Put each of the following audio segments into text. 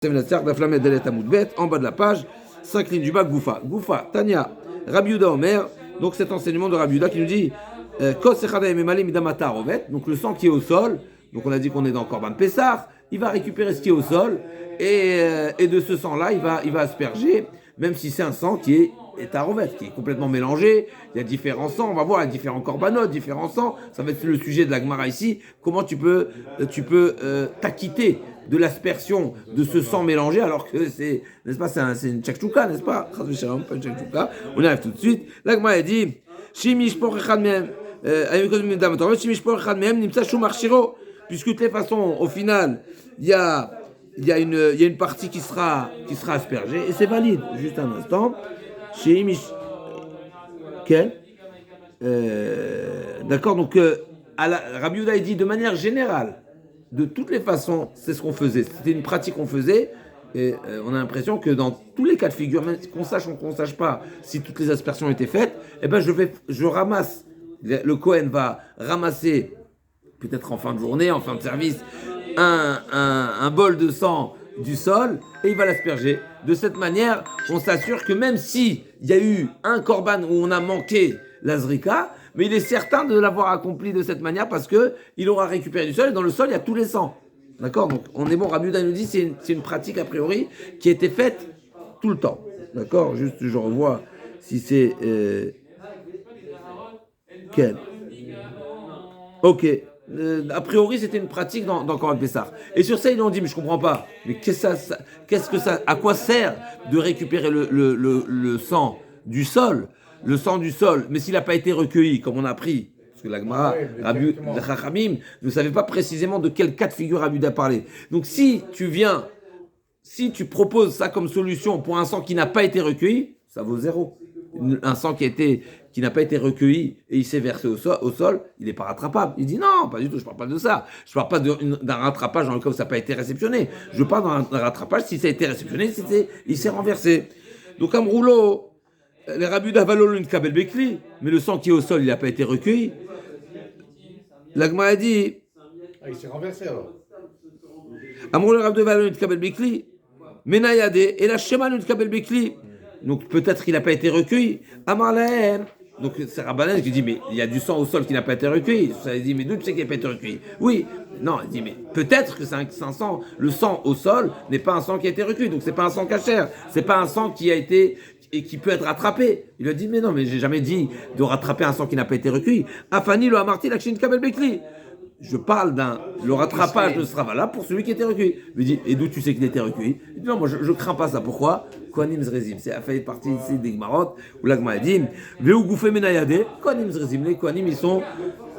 En bas de la page, 5 lignes du bas, Goufa. Goufa, Tania, Rabbi Yehuda Omer, donc cet enseignement de Rabbi Yehuda qui nous dit donc le sang qui est au sol, donc on a dit qu'on est dans Korban Pessah, il va récupérer ce qui est au sol, et de ce sang-là, il va asperger, même si c'est un sang qui est tarovet, qui est complètement mélangé, il y a différents sangs, on va voir, il y a différents corbanotes, différents sangs, ça va être le sujet de la Gemara ici, comment tu peux t'acquitter de l'aspersion de ce sang mélangé, alors que c'est, n'est-ce pas, c'est une tchakchouka, n'est-ce pas? Pas une tchakchouka. On y arrive tout de suite. La Gemara a dit, puisque de toutes les façons, au final, il y a une partie qui sera aspergée, et c'est valide. Juste un instant. Quel? D'accord, donc Rabbi Yehuda dit de manière générale, de toutes les façons, c'est ce qu'on faisait. C'était une pratique qu'on faisait, et on a l'impression que dans tous les cas de figure, même qu'on sache ou qu'on ne sache pas si toutes les aspersions étaient faites, eh ben je ramasse, le Kohen va ramasser, peut-être en fin de journée, en fin de service, un bol de sang du sol, et il va l'asperger. De cette manière, on s'assure que même s'il y a eu un korban où on a manqué la zrika, mais il est certain de l'avoir accompli de cette manière parce qu'il aura récupéré du sol, et dans le sol, il y a tous les sangs. D'accord? Donc, on est bon. Rabbi Yehuda nous dit que c'est une pratique, a priori, qui était faite tout le temps. D'accord? Juste, je revois si c'est... Quel? Ok. A priori, c'était une pratique dans Korban Pessah. Et sur ça, ils ont dit, mais je comprends pas. Mais à quoi sert de récupérer le sang du sol, mais s'il n'a pas été recueilli, comme on a appris, parce que la Gemara, le Chachamim, ne savait pas précisément de quel cas de figure Rabbi Yehuda parlait. Donc si tu proposes ça comme solution pour un sang qui n'a pas été recueilli, ça vaut zéro. Un sang qui n'a pas été recueilli et il s'est versé au sol, il n'est pas rattrapable. Il dit non, pas du tout, je ne parle pas de ça. Je ne parle pas d'un rattrapage dans le cas où ça n'a pas été réceptionné. Je parle d'un rattrapage, si ça a été réceptionné, il s'est renversé. Donc un rouleau, les Rabbi Yehuda valent une kabel bekli, mais le sang qui est au sol, il n'a pas été recueilli. La Gemara a dit... il s'est renversé alors. Amrou le Rabbi Yehuda valent une kabel bekli, menayade, et la shema une kabel bekli. Donc peut-être qu'il n'a pas été recueilli. Amar lahem. Donc c'est Rabbanan qui dit, mais il y a du sang au sol qui n'a pas été recueilli. Ça dit, mais d'où tu sais qu'il n'a pas été recueilli? Oui. Non, il dit, mais peut-être que c'est un sang. Le sang au sol n'est pas un sang qui a été recueilli. Donc c'est pas un sang cachère. C'est pas un sang qui a été et qui peut être rattrapé. Il lui a dit, mais non, mais j'ai jamais dit de rattraper un sang qui n'a pas été recueilli. Afani lo amarti l'akshin kabel bekli. Je parle le rattrapage ne sera valable pour celui qui était recueilli. Il me dit, et d'où tu sais qu'il était recueilli? Il dit, non, moi je crains pas ça. Pourquoi? Kohanim Zrezim. C'est fait partie ici des Gmarot, où la Gemara dit, Veu Goufé Menayade, Kohanim Zrezim. Les Kohanim, ils sont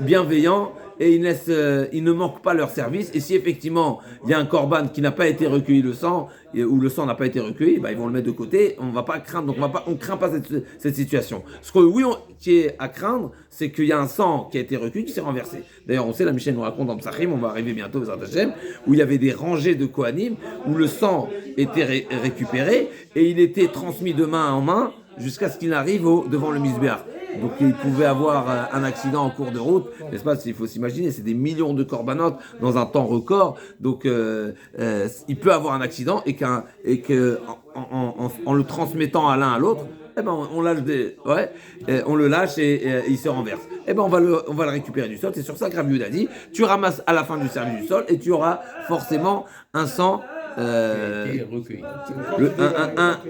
bienveillants et ils ne manquent pas leur service. Et si effectivement, il y a un korban qui n'a pas été recueilli le sang, ou le sang n'a pas été recueilli, bah, ils vont le mettre de côté. On ne va pas craindre, donc on craint pas cette situation. Ce que oui, qui est à craindre, c'est qu'il y a un sang qui a été recueilli, qui s'est renversé. D'ailleurs, on sait, la Michel nous raconte dans Psachim, on va arriver bientôt aux Hashem, où il y avait des rangées de Kohanim, où le sang était récupéré, et il était transmis de main en main, jusqu'à ce qu'il arrive devant le Misbéach. Donc il pouvait avoir un accident en cours de route, n'est-ce pas? Il faut s'imaginer, c'est des millions de corbanotes dans un temps record, donc il peut avoir un accident et en le transmettant à l'un à l'autre, eh ben on le lâche et il se renverse. Eh ben on va le récupérer du sol. C'est sur ça que Rabbi Yehuda dit, tu ramasses à la fin du service du sol et tu auras forcément un sang.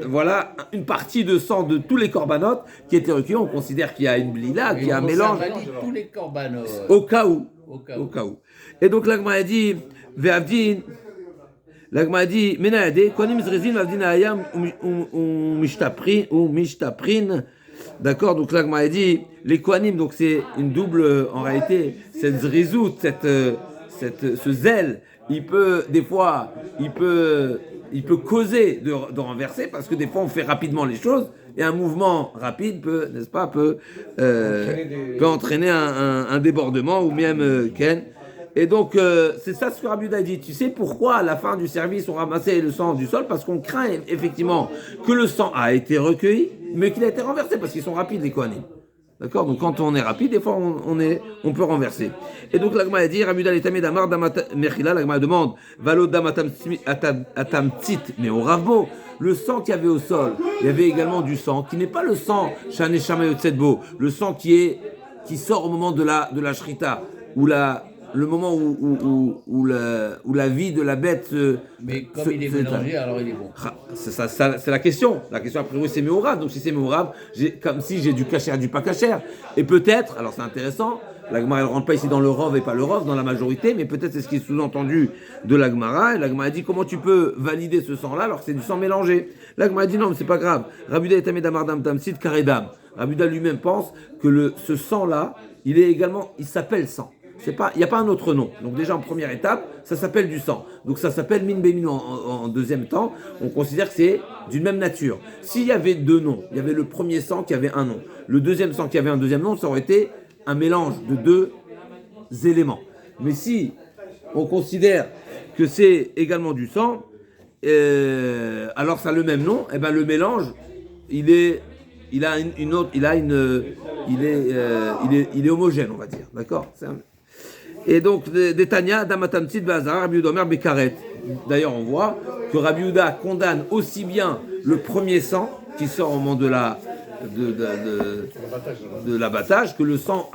Voilà une partie de sang de tous les corbanotes qui étaient recueillis. On considère qu'il y a une blila, qu'il y a un mélange. Tous les corbanotes. Au cas où. Et donc la Gemara a dit, Menayade, Kohanim Zrezim Avdin Ayam ou Mishtaprin. D'accord, donc la Gemara a dit, les Kohanim, donc c'est une double, en réalité, cette zrizout, ce zèle. Il peut causer de renverser parce que des fois on fait rapidement les choses et un mouvement rapide peut entraîner un débordement ou même Ken. Et donc c'est ça ce que Rabbi Yehuda a dit. Tu sais pourquoi à la fin du service on ramassait le sang du sol? Parce qu'on craint effectivement que le sang a été recueilli mais qu'il a été renversé parce qu'ils sont rapides les Kohanim. D'accord? Donc quand on est rapide, des fois on peut renverser. Et donc l'agma a dit, Rabbi Uda l'étamé damar mechila, l'agma demande, valo atamtit, mais au ravbo, le sang qu'il y avait au sol, il y avait également du sang, qui n'est pas le sang, shane shama yotzedbo, le sang qui sort au moment de la shrita, le moment où la vie de la bête Mais comme il est mélangé, alors il est bon. C'est la question. La question, a priori, c'est méorab. Donc, si c'est méorab, comme si j'ai du cachère et du pas cachère. Et peut-être, alors c'est intéressant, la Gemara, elle ne rentre pas ici dans le rov et pas le rov, dans la majorité, mais peut-être c'est ce qui est sous-entendu de la Gemara. Et la Gemara a dit, comment tu peux valider ce sang-là alors que c'est du sang mélangé? La Gemara a dit, non, mais c'est pas grave. Rabbi Uda est amé damardam tamsit karedam. Rabbi Uda lui-même pense que ce sang-là, il s'appelle sang. Il n'y a pas un autre nom. Donc déjà en première étape, ça s'appelle du sang. Donc ça s'appelle min bémino en deuxième temps. On considère que c'est d'une même nature. S'il y avait deux noms, il y avait le premier sang qui avait un nom. Le deuxième sang qui avait un deuxième nom, ça aurait été un mélange de deux éléments. Mais si on considère que c'est également du sang, alors ça a le même nom, et ben le mélange, il est homogène, on va dire. D'accord? Et donc, des Tanya, Damatamtid, Bazar, Rabbi Uda Omer, Bekaret. D'ailleurs, on voit que Rabbi Uda condamne aussi bien le premier sang qui sort au moment de l'abattage que le sang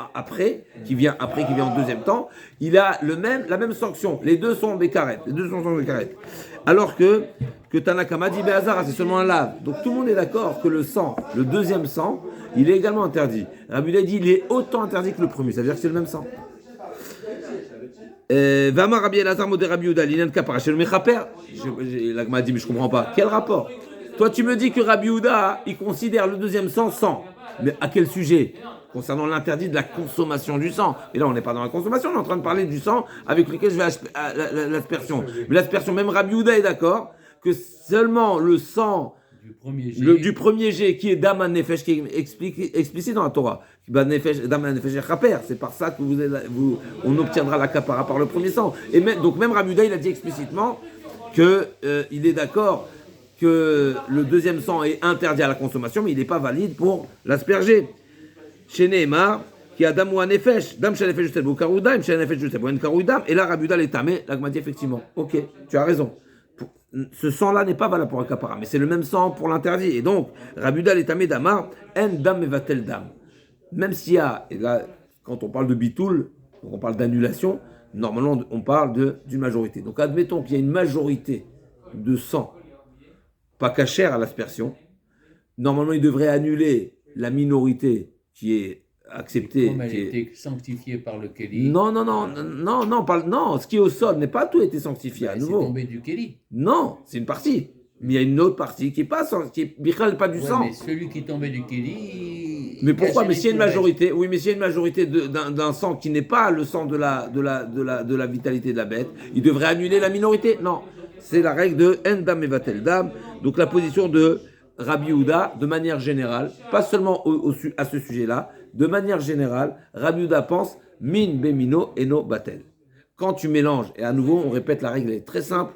qui vient en deuxième temps. Il a la même sanction. Les deux sont Bekaret. Alors que Tanakama dit Be'azara, c'est seulement un lave. Donc tout le monde est d'accord que le deuxième sang, il est également interdit. Rabbi Uda dit il est autant interdit que le premier. Ça veut dire que c'est le même sang. Vama Rabbi Elazar Modé Rabbi Uda Linan Kapara chez le Mechaper. L'agma a dit mais je comprends pas. Quel rapport? Toi tu me dis que Rabbi Uda il considère le deuxième sang. Mais à quel sujet? Concernant l'interdit de la consommation du sang. Et là on n'est pas dans la consommation, on est en train de parler du sang avec lequel je vais l'aspersion. Mais l'aspersion, même Rabbi Uda est d'accord que seulement le sang du premier jet qui est Daman Nefesh, qui est explicite dans la Torah. Daman Nefesh Chaper, c'est par ça que on obtiendra la kapara par le premier sang. Et donc même Rabbi Uda, il a dit explicitement qu'il est d'accord que le deuxième sang est interdit à la consommation, mais il n'est pas valide pour l'asperger. Chez Nehemar, qui a Dam ou Nefesh, Dam Shel Nefesh Justel, Karoudaim, Shel Nefesh Justel, Karoudaim, et là Rabbi Uda l'étamé, là m'a dit effectivement, ok, tu as raison. Ce sang-là n'est pas valable pour un kapara, mais c'est le même sang pour l'interdit. Et donc, Rabbi Uda l'étamé damar, en dam mevatel dam. Même s'il y a, et là, quand on parle de bitoul, donc on parle d'annulation, normalement on parle d'une majorité. Donc admettons qu'il y a une majorité de sang pas cachère à l'aspersion. Normalement, il devrait annuler la minorité qui est acceptée. Comme elle était sanctifiée par le Kéli. Non, ce qui est au sol n'est pas tout été sanctifié à nouveau. C'est tombé du Kéli. Non, c'est une partie. Mais il y a une autre partie qui est pas du sang. Mais celui qui tombait du Kéli. Mais pourquoi? Mais s'il y a une majorité, oui, mais s'il y a une majorité d'un sang qui n'est pas le sang de la vitalité de la bête, il devrait annuler la minorité. Non, c'est la règle de Endam et Vatel Dam. Donc la position de Rabbi Uda, de manière générale, pas seulement à ce sujet-là, de manière générale, Rabbi Uda pense min bemino eno batel. Quand tu mélanges, et à nouveau on répète la règle, elle est très simple,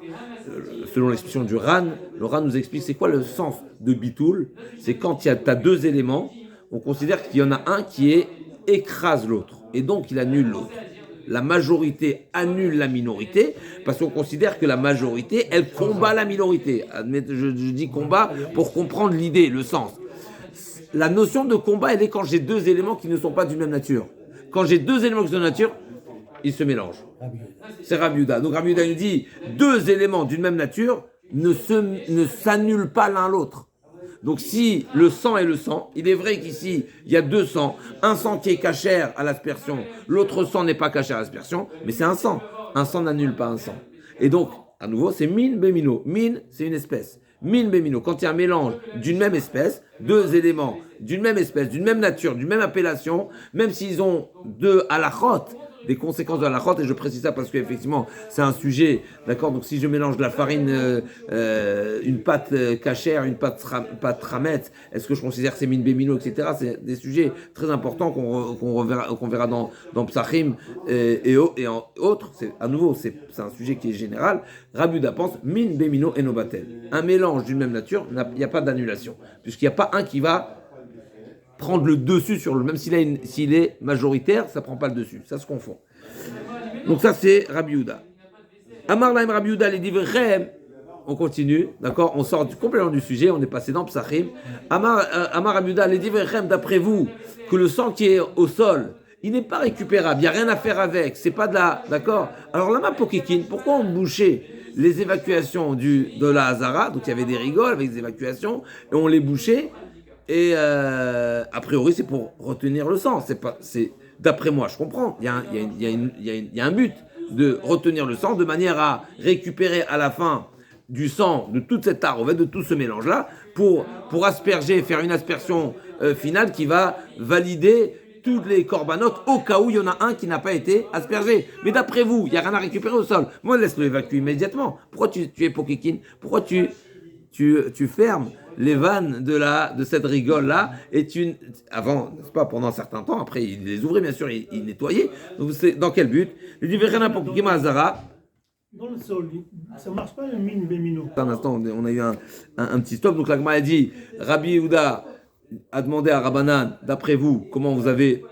selon l'expression du Ran, le Ran nous explique c'est quoi le sens de bitoul. C'est quand tu as deux éléments, on considère qu'il y en a un qui écrase l'autre, et donc il annule l'autre. La majorité annule la minorité, parce qu'on considère que la majorité, elle combat la minorité. Je dis combat pour comprendre l'idée, le sens. La notion de combat, elle est quand j'ai deux éléments qui ne sont pas d'une même nature. Quand j'ai deux éléments qui sont de nature, ils se mélangent. C'est Rabbi Uda. Donc Rabbi Uda nous dit, deux éléments d'une même nature ne s'annulent pas l'un l'autre. Donc si le sang est le sang, il est vrai qu'ici, il y a deux sangs. Un sang qui est cachère à l'aspersion, l'autre sang n'est pas cachère à l'aspersion, mais c'est un sang. Un sang n'annule pas un sang. Et donc, à nouveau, c'est min bemino. Min, c'est une espèce. Min bemino, quand il y a un mélange d'une même espèce, deux éléments d'une même espèce, d'une même nature, d'une même appellation, même s'ils ont deux halachot, des conséquences de la halachot, et je précise ça parce qu'effectivement c'est un sujet, d'accord. Donc si je mélange de la farine, une pâte cachère, une pâte ramet, est-ce que je considère que c'est min bémino, etc. C'est des sujets très importants qu'on verra dans Psachim et en autres. À nouveau, c'est un sujet qui est général. Rabbi Uda pense min bémino et nobatel. Un mélange d'une même nature, il n'y a pas d'annulation, puisqu'il n'y a pas un qui va prendre le dessus sur le, même s'il est majoritaire, ça prend pas le dessus, ça se confond. Donc ça c'est Rabbi Yehuda. Amar laim Rabbi Yehuda les divrei. On continue, d'accord? On sort complètement du sujet, on est passé dans Psachim. Amar Rabbi Yehuda les divrei, d'après vous, que le sang qui est au sol, il n'est pas récupérable, il n'y a rien à faire avec, c'est pas de la, d'accord? Alors lama pokikin, pourquoi on bouchait les évacuations de la Hazara? Donc il y avait des rigoles avec des évacuations, et on les bouchait, et a priori c'est pour retenir le sang, c'est d'après moi, je comprends, il y a un but de retenir le sang de manière à récupérer à la fin du sang, de toute cette tarouvette, de tout ce mélange-là, pour asperger, faire une aspersion finale qui va valider toutes les corbanotes au cas où il y en a un qui n'a pas été aspergé. Mais d'après vous, il n'y a rien à récupérer au sol. Moi, laisse-le évacuer immédiatement. Pourquoi tu es pokékin? Pourquoi tu fermes les vannes de cette rigole-là et avant, n'est-ce pas, pendant un certain temps, après il les ouvrait, bien sûr, il nettoyait. Donc c'est dans quel but? Il dit rien à pokékin Hazara. Dans le sol, ça ne marche pas le mine bémino. Un instant, on a eu un petit stop. Donc la Gemara a dit, Rabbi Yehuda a demandé à Rabbanan, d'après vous, comment vous avez,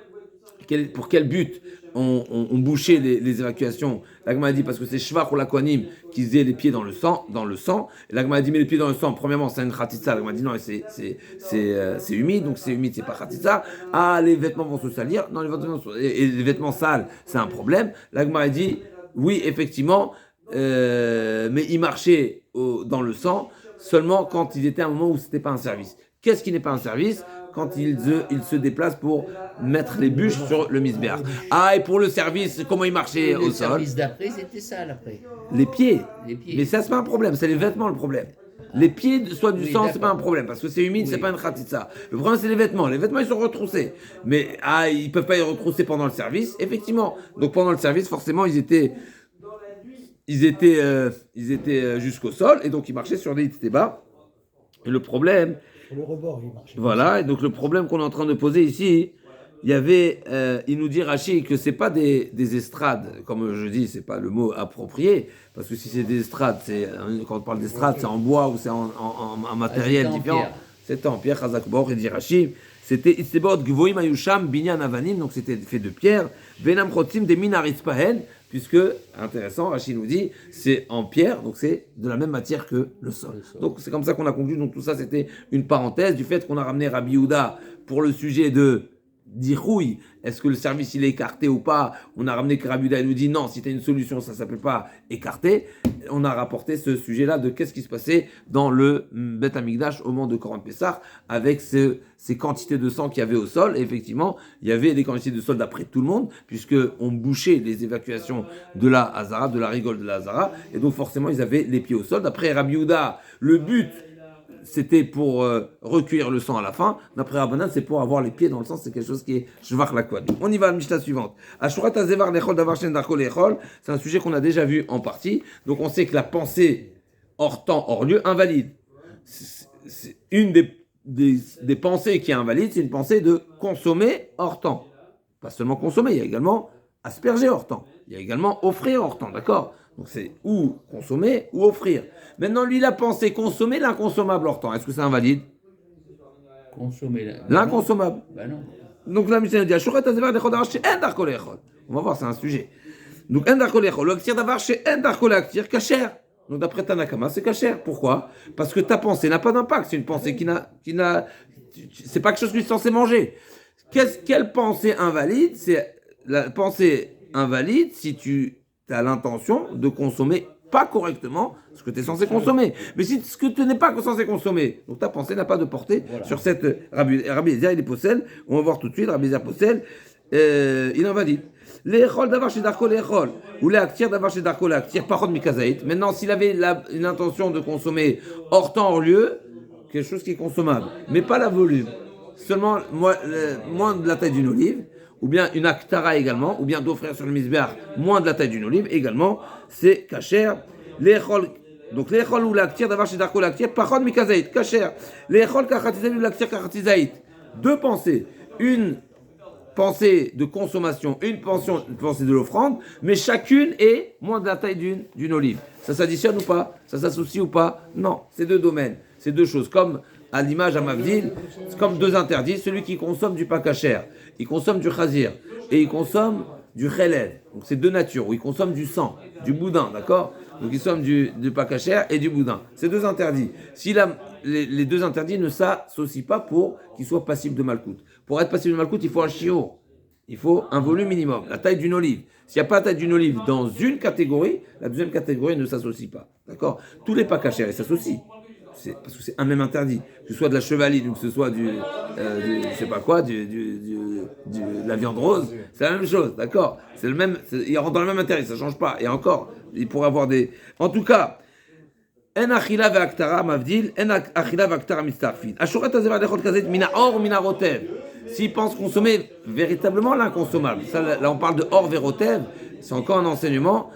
pour quel but on bouchait les évacuations. La Gemara a dit, parce que c'est Shvach ou la Kohanim qui faisaient les pieds dans le sang. Et la Gemara a dit, mais les pieds dans le sang, premièrement, c'est une khatitsa. La Gemara a dit, non, c'est humide, donc c'est humide, c'est pas khatitsa. Ah, les vêtements vont se salir. Non, les vêtements sales, c'est un problème. La Gemara a dit, oui, effectivement, mais il marchait dans le sang seulement quand il était à un moment où c'était pas un service. Qu'est-ce qui n'est pas un service? Quand il se déplace pour mettre les bûches sur le misbéach. Ah, et pour le service, comment il marchait au sol? Le service d'après, c'était ça, l'après. Les pieds. Les pieds. Mais ça, c'est pas un problème, c'est les vêtements le problème. Les pieds, soit du sang, c'est pas un problème, parce que c'est humide, c'est pas une khatitsa. Le problème, c'est les vêtements. Les vêtements, ils sont retroussés. Mais, ils peuvent pas y retrousser pendant le service, effectivement. Donc, pendant le service, forcément, ils étaient jusqu'au sol, et donc ils marchaient sur des itébas. Et le problème... Sur le rebord, il marche. Voilà, et donc le problème qu'on est en train de poser ici, il y avait, il nous dit Rachi que c'est pas des estrades, comme je dis, c'est pas le mot approprié, parce que si c'est des estrades, quand on parle d'estrade, c'est en bois ou c'est en matériel différent. C'était en pierre, Chazak Bor, et dit Rachi, c'était Itzebot Gvoim Ayusham Binyan Avanim, donc c'était fait de pierre, Venam Chotzim des Minarispahen, puisque, intéressant, Rachi nous dit, c'est en pierre, donc c'est de la même matière que le sol. Donc c'est comme ça qu'on a conclu, donc tout ça c'était une parenthèse du fait qu'on a ramené Rabbi Yehuda pour le sujet de Dirouille, est-ce que le service il est écarté ou pas? On a ramené que Rabbi Yehuda nous dit non, si tu as une solution, ça ne s'appelle pas écarté. On a rapporté ce sujet-là de qu'est-ce qui se passait dans le Beth Amikdash au moment de Korban Pessah avec ces quantités de sang qu'il y avait au sol. Et effectivement, il y avait des quantités de sol d'après tout le monde, puisqu'on bouchait les évacuations de la Hazara, de la rigole de la Hazara, et donc forcément ils avaient les pieds au sol. D'après Rabbi Yehuda, le but c'était pour recueillir le sang à la fin. D'après Rabbanan, c'est pour avoir les pieds dans le sang. C'est quelque chose qui est shvach la quad. On y va à la Mishnah suivante. Ashurat hazevar lechol davar shen darko lechol. C'est un sujet qu'on a déjà vu en partie. Donc on sait que la pensée hors temps, hors lieu, invalide. C'est une des pensées qui est invalide, c'est une pensée de consommer hors temps. Pas seulement consommer, il y a également asperger hors temps. Il y a également offrir hors temps, d'accord? Donc c'est ou consommer ou offrir. Maintenant, lui, il a pensé consommer l'inconsommable hors temps. Est-ce que c'est invalide? Consommer l'inconsommable. Ben non. Donc la Mishnah dit Ashurat hazevar lechol davar she'en darko lechol. On va voir, c'est un sujet. Donc en darko lechol, le aktir davar she'en darko l'aktir kasher. Donc d'après Tanakama, c'est kasher. Pourquoi? Parce que ta pensée n'a pas d'impact. C'est une pensée qui n'a, c'est pas quelque chose que tu es censé manger. Quelle pensée invalide? C'est la pensée invalide si tu as l'intention de consommer pas correctement ce que tu es censé consommer. Mais si ce que tu n'es pas censé consommer, donc ta pensée n'a pas de portée sur cette Rabbi Eliezer, il est possède. On va voir tout de suite, Rabbi Eliezer possède, il invalide. L'échol d'avoir chez Darko l'échol, ou l'actir d'avoir chez Darko l'actir, parod mikazaït. Maintenant, s'il avait l'intention de consommer hors temps, hors lieu, quelque chose qui est consommable, mais pas la volume, seulement moins de la taille d'une olive, ou bien une aktara également, ou bien d'offrir sur le misbéach moins de la taille d'une olive également, c'est kasher. L'échol, donc l'échol ou l'actir d'avoir chez Darko l'actir, parod mikazaït, kasher. L'échol kachatizaït ou l'actir kachatizaït. Deux pensées, une pensée de consommation, une pensée de l'offrande, mais chacune est moins de la taille d'une olive. Ça s'additionne ou pas? Ça s'associe ou pas? Non, c'est deux domaines, c'est deux choses. Comme à l'image à Mavdil, c'est comme deux interdits. Celui qui consomme du pakacher, il consomme du chazir et il consomme du chelel. Donc c'est deux natures, où il consomme du sang, du boudin, d'accord? Donc il consomme du pakacher et du boudin. C'est deux interdits. Si les deux interdits ne s'associent pas pour qu'ils soient passibles de malcoute. Pour être passible de malcoute, il faut un shiur. Il faut un volume minimum, la taille d'une olive. S'il n'y a pas la taille d'une olive dans une catégorie, la deuxième catégorie ne s'associe pas. D'accord? Tous les pacachers, ils s'associent. Parce que c'est un même interdit. Que ce soit de la chevaline ou que ce soit je sais pas quoi, de la viande rose, c'est la même chose. D'accord? C'est le même, ils rentrent dans le même interdit, ça ne change pas. Et encore, il pourrait avoir des. En tout cas, en achila ve'aktara mavdil, en achila ve'aktara mistarfin. Ashurat azeva dechot kazet mina or mina rotev. S'ils pensent consommer véritablement l'inconsommable, ça, là on parle de or vérotev, c'est encore un enseignement.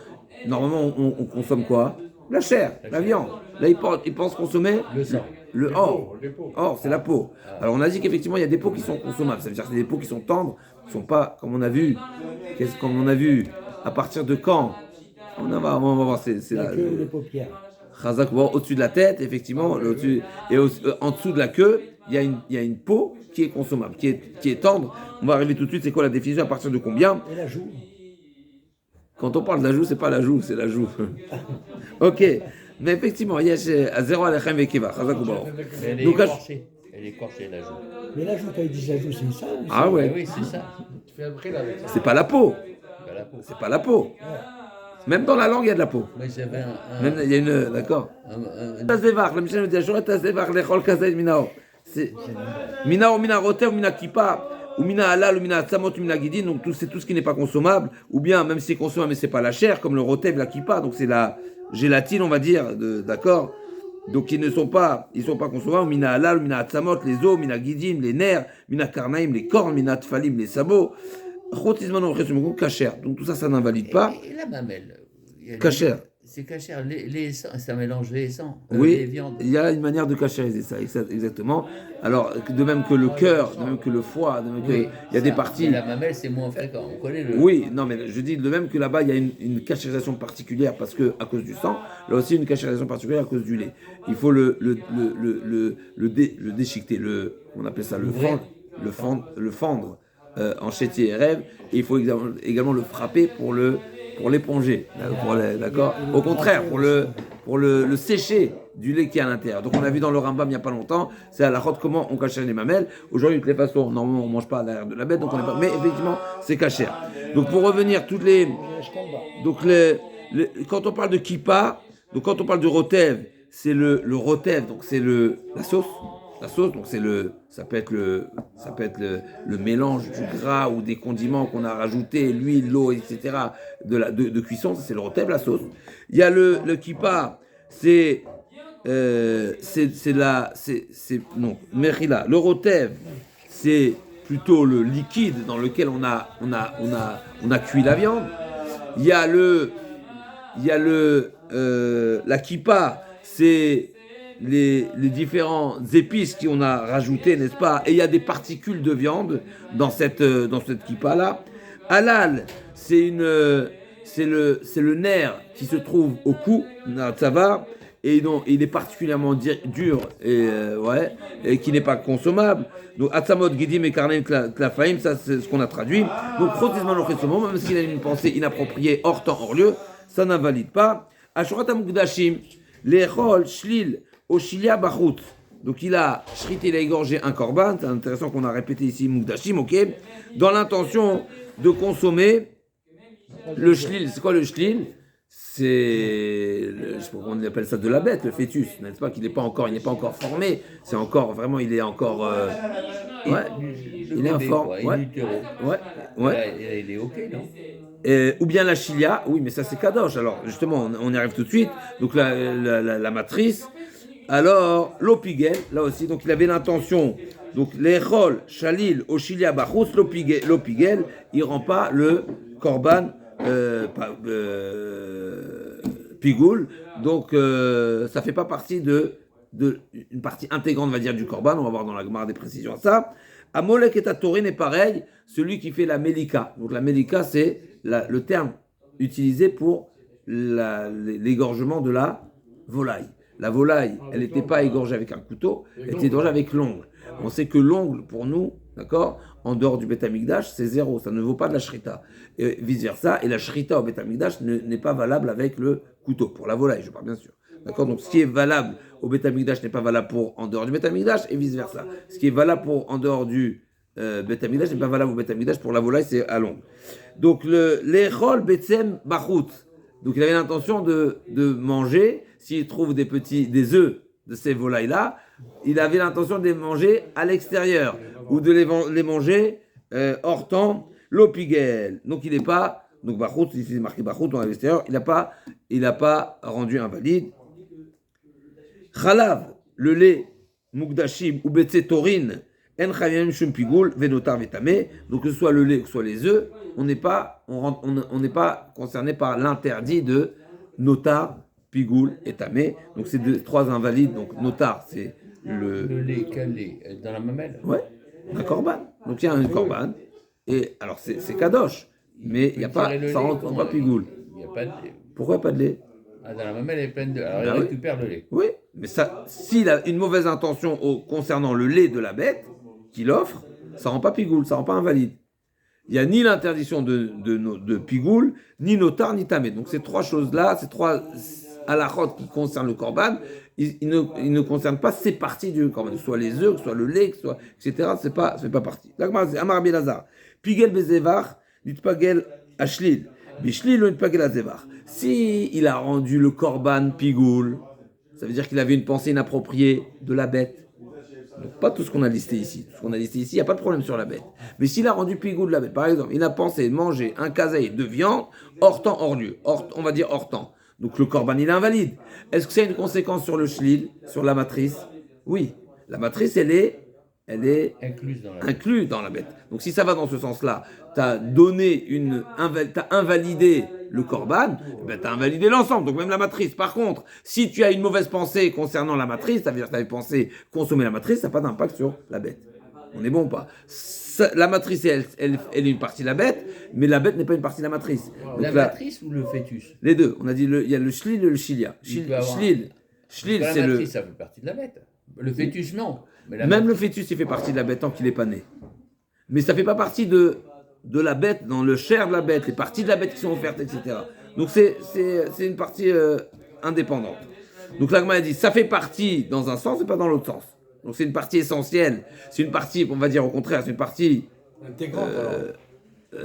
Normalement on consomme quoi? La chair, la viande. Là ils pensent consommer Le sang. le or. Les peaux. Or, c'est la peau. Alors on a dit qu'effectivement il y a des peaux qui sont consommables. Ça veut dire que c'est des peaux qui sont tendres, qui ne sont pas, comme on a vu, à partir de quand on va voir, c'est La là. queue ou les paupières. Chazak, bon, au-dessus de la tête, effectivement, en dessous de la queue, il y a une peau qui est consommable, qui est tendre. On va arriver tout de suite, c'est quoi la définition, à partir de combien? Et la joue. Quand on parle de la joue, c'est pas la joue, c'est la joue. Ok, mais effectivement, il y a à 0 alechem vekeva, chazak ou bon. Elle est Donc, écorchée. Elle est écorchée, la joue. Mais la joue, quand ils disent la joue, c'est ça ou Ah ouais, Oui, c'est ça. Tu fais après là avec ça. c'est pas la peau, Pas la peau. c'est pas la peau. Même dans la langue, il y a de la peau. Moi, j'avais Même, il y a une, d'accord. Tazevach, la Mishnah nous dit, Ashura tazevach lechol kazay minao. C'est minao, mina roter, ou mina kippa, ou mina halal, ou mina atzamot, ou mina guidin. Donc c'est tout ce qui n'est pas consommable, ou bien même si c'est consommable mais c'est pas la chair, comme le rotev, la kippa. Donc c'est la gélatine, on va dire, d'accord. Donc ils sont pas consommables. Mina halal, mina atzamot, les os, mina guidin, les nerfs, mina karnaim, les cornes, mina tfalim, les sabots. Kacher. Donc tout ça, ça n'invalide pas. Et la mamelle. Kacher. C'est caché. Les sangs, ça mélange les sangs. Oui, Les viandes. il y a une manière de cachériser ça, exactement. Alors, de même que le cœur, de même que le foie, de même que, Oui, il y a des ça, parties. mais la mamelle, c'est moins fréquent. On connaît le. Oui, non, mais je dis de même que là-bas, il y a une cachérisation particulière parce que à cause du sang, là aussi une cachérisation particulière à cause du lait. Il faut le déchiqueter, on appelle ça le fendre en chétier et rêve, et il faut également le frapper pour l'éponger, d'accord. Au contraire, pour le sécher du lait qui est à l'intérieur. Donc on a vu dans le Rambam il n'y a pas longtemps, c'est à la rote comment on cachère les mamelles. Aujourd'hui de toutes les façons, normalement on mange pas à l'arrière de la bête, donc on est pas. Mais effectivement c'est cachère. Donc pour revenir quand on parle de kippa, donc quand on parle de rotev, c'est le rotev, donc c'est la sauce. La sauce, donc ça peut être le mélange du gras ou des condiments qu'on a rajouté, l'huile, l'eau, etc. de cuisson, ça c'est le rotev, la sauce. Il y a le kippa, mechila. Le rotev, c'est plutôt le liquide dans lequel on a cuit la viande. Il y a la kippa, c'est les différentes épices qu'on a rajoutées, n'est-ce pas? Et il y a des particules de viande dans cette kippa là. Halal, c'est le nerf qui se trouve au cou, tzavar, et donc il est particulièrement dur et qui n'est pas consommable. Donc atzamot gidim et karnem tlafaim, ça c'est ce qu'on a traduit. Donc chotizman lochesomo, même s'il a une pensée inappropriée hors temps hors lieu, ça n'invalide pas. Ashurat amukdashim, lechol shlil Oshilia Bachut. Donc il a shrité, il a égorgé un korban, c'est intéressant qu'on a répété ici Mukdashim, ok, dans l'intention de consommer le shlil. C'est quoi le shlil? C'est, je sais pas comment on appelle ça, de la bête, le fœtus, n'est-ce pas? Il n'est pas encore formé, c'est encore, vraiment, il est encore, il est informe, ouais. Il est ok, non? Ou bien la chilia, oui, mais ça c'est kadosh. Alors justement, on y arrive tout de suite. Donc la matrice. Alors l'opigel, là aussi, donc il avait l'intention. Donc l'echol, shalil, oshilia, bachus, l'opigel, il rend pas le korban pigoul. Donc ça fait pas partie de une partie intégrante, on va dire, du korban. On va voir dans la Gemara des précisions à ça. Amolek et Tatorin est pareil, celui qui fait la melika. Donc la melika, c'est le terme utilisé pour l'égorgement de la volaille. la volaille, elle n'était pas égorgée avec un couteau, elle était égorgée avec l'ongle. On sait que l'ongle, pour nous, d'accord, en dehors du Beth Amikdash, c'est 0, ça ne vaut pas de la shrita. Et vice-versa, et la shrita au Beth Amikdash n'est pas valable avec le couteau, pour la volaille, je parle bien sûr. D'accord, donc ce qui est valable au Beth Amikdash n'est pas valable pour en dehors du Beth Amikdash, et vice-versa. Ce qui est valable pour en dehors du Beth Amikdash n'est pas valable au Beth Amikdash, pour la volaille, c'est à l'ongle. Donc, l'Echol Betsem Bachut. Donc, il avait l'intention de manger, s'il trouve des œufs de ces volailles-là, il avait l'intention de les manger à l'extérieur, ou de les manger hors temps, l'opigel. Donc, il n'est pas, donc Bachut, ici c'est marqué Bachut, à l'extérieur, il n'a pas rendu invalide. Chalav, le lait, Mukdashim, ou Betsetorin, En Chayim Shum Pigoul, Venotar Vetame, donc que ce soit le lait, que ce soit les œufs, on n'est pas concerné par l'interdit de Notar, Pigoul et Tamé. Donc c'est trois invalides. Donc Notar, c'est Le lait, quel lait? Dans la mamelle? Ouais, un korban. Donc il y a un korban. Et alors c'est Kadosh, mais il n'y a pas, ça rentre pas Pigoul. Il n'y a pas de lait. Pourquoi pas de lait? Ah, dans la mamelle, elle est pleine de. Alors, Ben il oui. récupère le lait. Oui, mais ça, s'il a une mauvaise intention concernant le lait de la bête qu'il offre, ça rend pas pigoule, ça rend pas invalide. Il n'y a ni l'interdiction de pigoule, ni notar, ni tamé. Donc ces trois choses-là, ces trois halachot qui concernent le korban, ils ne concernent pas ces parties du korban, que ce soit les œufs, que ce soit le lait, que ce soit, etc. C'est pas partie. C'est Amar Belazar. Pigel bezevar, nitpagel ashlil. Bishlil ou nitpagel azevar. Si il a rendu le korban pigoule, ça veut dire qu'il avait une pensée inappropriée de la bête. Donc, pas tout ce qu'on a listé ici. Tout ce qu'on a listé ici, il n'y a pas de problème sur la bête. Mais s'il a rendu pigoule de la bête, par exemple, il a pensé manger un kazaï de viande hors temps, hors lieu. On va dire hors temps. Donc le korban, il est invalide. Est-ce que ça a une conséquence sur le shlil, sur la matrice? Oui. La matrice, elle est incluse dans la bête. Donc si ça va dans ce sens-là, tu as invalidé le korban, ben tu as invalidé l'ensemble, donc même la matrice. Par contre, si tu as une mauvaise pensée concernant la matrice, ça veut dire que tu avais pensé consommer la matrice, ça n'a pas d'impact sur la bête. On est bon ou pas? La matrice, elle est une partie de la bête, mais la bête n'est pas une partie de la matrice. Donc, La matrice ou le fœtus? Les deux. On a dit, il y a le shlil et le shilia. Shlil, La c'est matrice, ça fait partie de la bête. Le fœtus, non. Mais même le fœtus, il fait partie de la bête tant qu'il n'est pas né. Mais ça ne fait pas partie de la bête, dans le chair de la bête, les parties de la bête qui sont offertes, etc. Donc c'est une partie indépendante. Donc l'agma a dit, ça fait partie dans un sens et pas dans l'autre sens. Donc c'est une partie essentielle. C'est une partie, on va dire au contraire, c'est une partie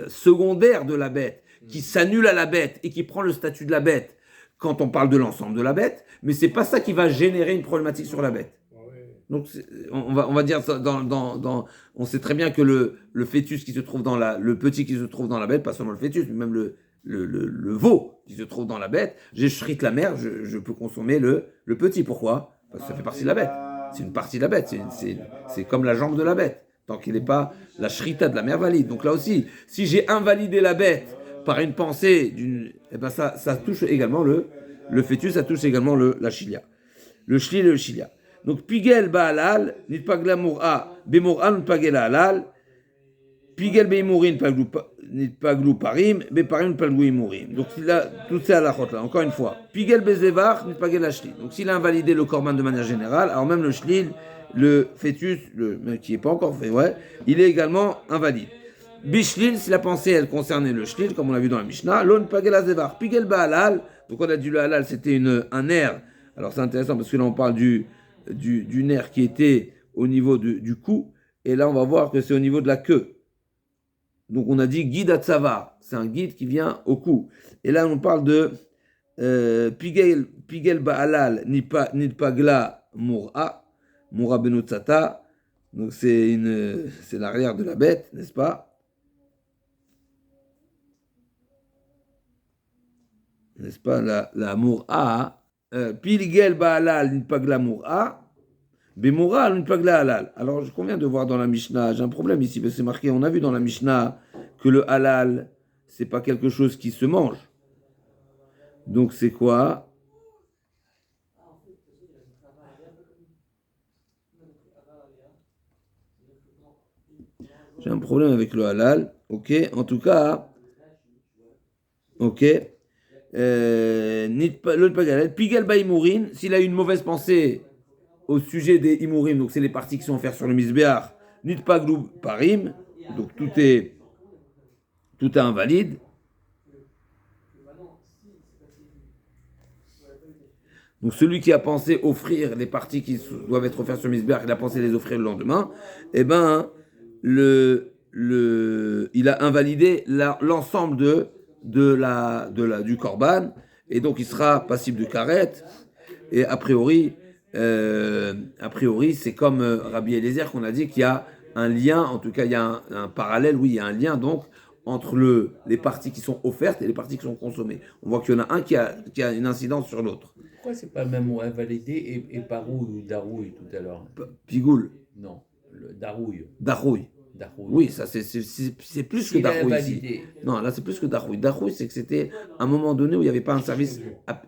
secondaire de la bête, qui s'annule à la bête et qui prend le statut de la bête quand on parle de l'ensemble de la bête, mais c'est pas ça qui va générer une problématique sur la bête. Donc on va dire ça on sait très bien que le fœtus qui se trouve le petit qui se trouve dans la bête, pas seulement le fœtus, mais même le veau qui se trouve dans la bête, j'ai shrite la mère, je peux consommer le petit. Pourquoi? Parce que ça fait partie de la bête. C'est une partie de la bête, c'est comme la jambe de la bête, tant qu'il n'est pas la shrita de la mère valide. Donc là aussi, si j'ai invalidé la bête par une pensée eh ben ça touche également le fœtus, ça touche également la chilia. Le shli et le chilia. Donc, pigel ba'alal, nitpagla mour'a, bemor'a nitpagela halal, pigel be'imurin nitpaglu parim, beparim nitpaglu imurim. Donc, tout ça à la chot là, encore une fois. Pigel bezevar, nitpagela shli. Donc, s'il a invalidé le korban de manière générale, alors même le shli, le fœtus, qui n'est pas encore fait, il est également invalide. Bishlil, si la pensée, elle concernait le shlil, comme on l'a vu dans la Mishnah, l'on pagela zevar, pigel ba'alal. Donc, on a dit le halal, c'était un nerf. Alors, c'est intéressant parce que là, on parle du nerf qui était au niveau du cou, et là on va voir que c'est au niveau de la queue. Donc on a dit guide atzavar, c'est un guide qui vient au cou. Et là on parle de pigel ba'alal nitpagla mour'a benutzata. Donc c'est l'arrière de la bête, n'est-ce pas? N'est-ce pas la mour'a? Pigel ba'alal nitpagla mour'a, bemoura nitpagla halal. Alors je conviens de voir dans la Mishnah, j'ai un problème ici parce que c'est marqué, on a vu dans la Mishnah que le halal c'est pas quelque chose qui se mange. Donc c'est quoi? J'ai un problème avec le halal. Ok, en tout cas, ok. l'autre pagalel, Pigel Baïmourin, s'il a eu une mauvaise pensée au sujet des Imourim, donc c'est les parties qui sont offertes sur le Misbéar, Nitpaglou Parim, donc tout est invalide. Donc celui qui a pensé offrir les parties qui doivent être offertes sur le Misbéar, il a pensé les offrir le lendemain, eh ben, il a invalidé l'ensemble du korban, et donc il sera passible de karet. Et a priori, c'est comme Rabbi Eliezer qu'on a dit qu'il y a un lien, en tout cas il y a un parallèle, oui, il y a un lien donc entre les parties qui sont offertes et les parties qui sont consommées. On voit qu'il y en a un qui a une incidence sur l'autre. Pourquoi c'est pas le même mot invalidé et parouille ou darouille tout à l'heure? Pigoul. Non, le darouille. Darouille. Darouille. Oui, ça c'est plus que S'il a darouille ici. invalidé. Non, là c'est plus que darouille. Darouille, c'est que c'était un moment donné où il n'y avait pas un service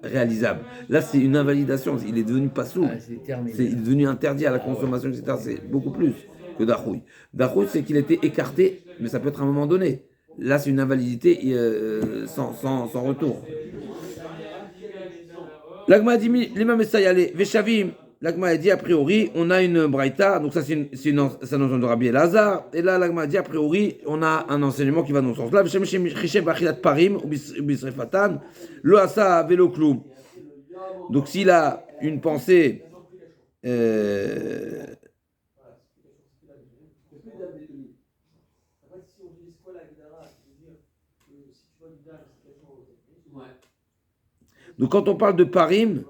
réalisable. Là, c'est une invalidation. Il est devenu pas sous. Ah, c'est terminé. Il est devenu interdit à la consommation, etc. C'est beaucoup plus que darouille. Darouille, c'est qu'il était écarté, mais ça peut être à un moment donné. Là, c'est une invalidité sans retour. L'agma a dit, l'imam Essayale, Veshavim. L'agma a dit, a priori, on a une braïta, donc ça c'est un enseignement de Rabbi Elazar, et là l'agma a dit, a priori, on a un enseignement qui va dans ce sens-là. Veshavim Chishev Achilat Parim, ou Bisrefatan, Lo Asa Velo Klum. Donc s'il a une pensée, donc quand on parle de parim,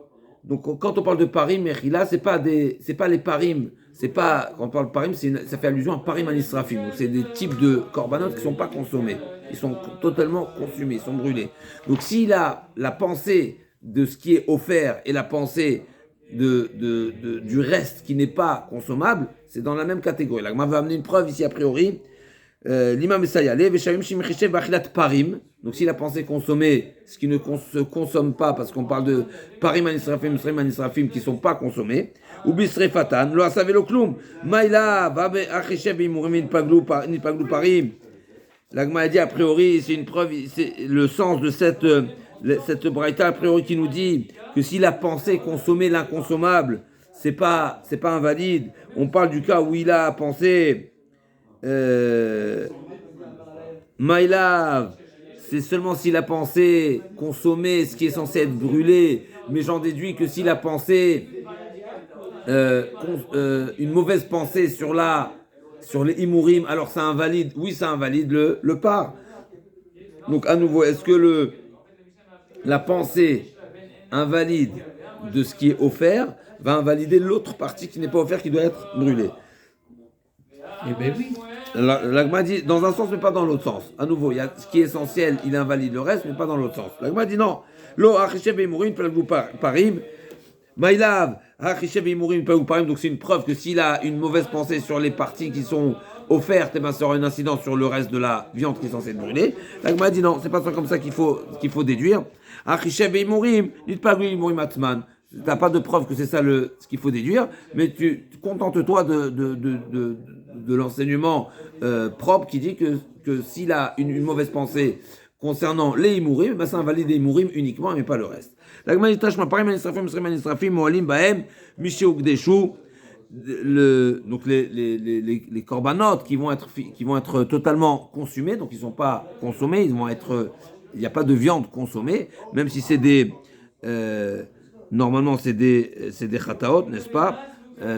Mechila, c'est pas les parim, quand on parle de parim, ça fait allusion à parim anisrafim. Donc c'est des types de korbanot qui sont pas consommés, ils sont totalement consumés, ils sont brûlés. Donc s'il a la pensée de ce qui est offert et la pensée du reste qui n'est pas consommable, c'est dans la même catégorie. Là, on va amener une preuve ici a priori. L'imam Essayale, Veshavim Shimchichev Achilat Parim. Donc s'il a pensé consommer ce qui ne se consomme pas, parce qu'on parle de Parim Anisrafim, Srim Anisrafim qui ne sont pas consommés, ou Bisrefatan, Lo Asavelo Klum, Maïla, Vabe Achichev Imurim Paglu Parim. L'agma a dit a priori, c'est une preuve, c'est le sens de cette braïta a priori qui nous dit que s'il a pensé consommer l'inconsommable, c'est pas invalide. On parle du cas où il a pensé Maïlav, c'est seulement s'il a pensé consommer ce qui est censé être brûlé, mais j'en déduis que s'il a pensé une mauvaise pensée sur les imourim, alors ça invalide, oui ça invalide le par. Donc à nouveau, est-ce que la pensée invalide de ce qui est offert va invalider l'autre partie qui n'est pas offerte, qui doit être brûlée? Eh bien oui. L'agma dit dans un sens mais pas dans l'autre sens. À nouveau, il y a ce qui est essentiel, il invalide le reste mais pas dans l'autre sens. L'agma dit non. Lo achishev imurim pelaglu parim. Maïlav achishev imurim pelaglu parim. Donc c'est une preuve que s'il a une mauvaise pensée sur les parties qui sont offertes, eh ben ça aura une incidence sur le reste de la viande qui est censée être brûlée. L'agma dit non, c'est pas ça comme ça qu'il faut déduire. Achishev imurim nit pelaglu imurim atman. Tu n'as pas de preuve que c'est ça ce qu'il faut déduire, mais tu contente-toi de l'enseignement propre qui dit que s'il a une mauvaise pensée concernant les imourim, ben ça invalide les imourim uniquement, mais pas le reste. Donc les corbanotes qui vont être totalement consumés, donc ils ne sont pas consommés, il n'y a pas de viande consommée, même si c'est des... normalement, c'est des chataot, n'est-ce pas? Ils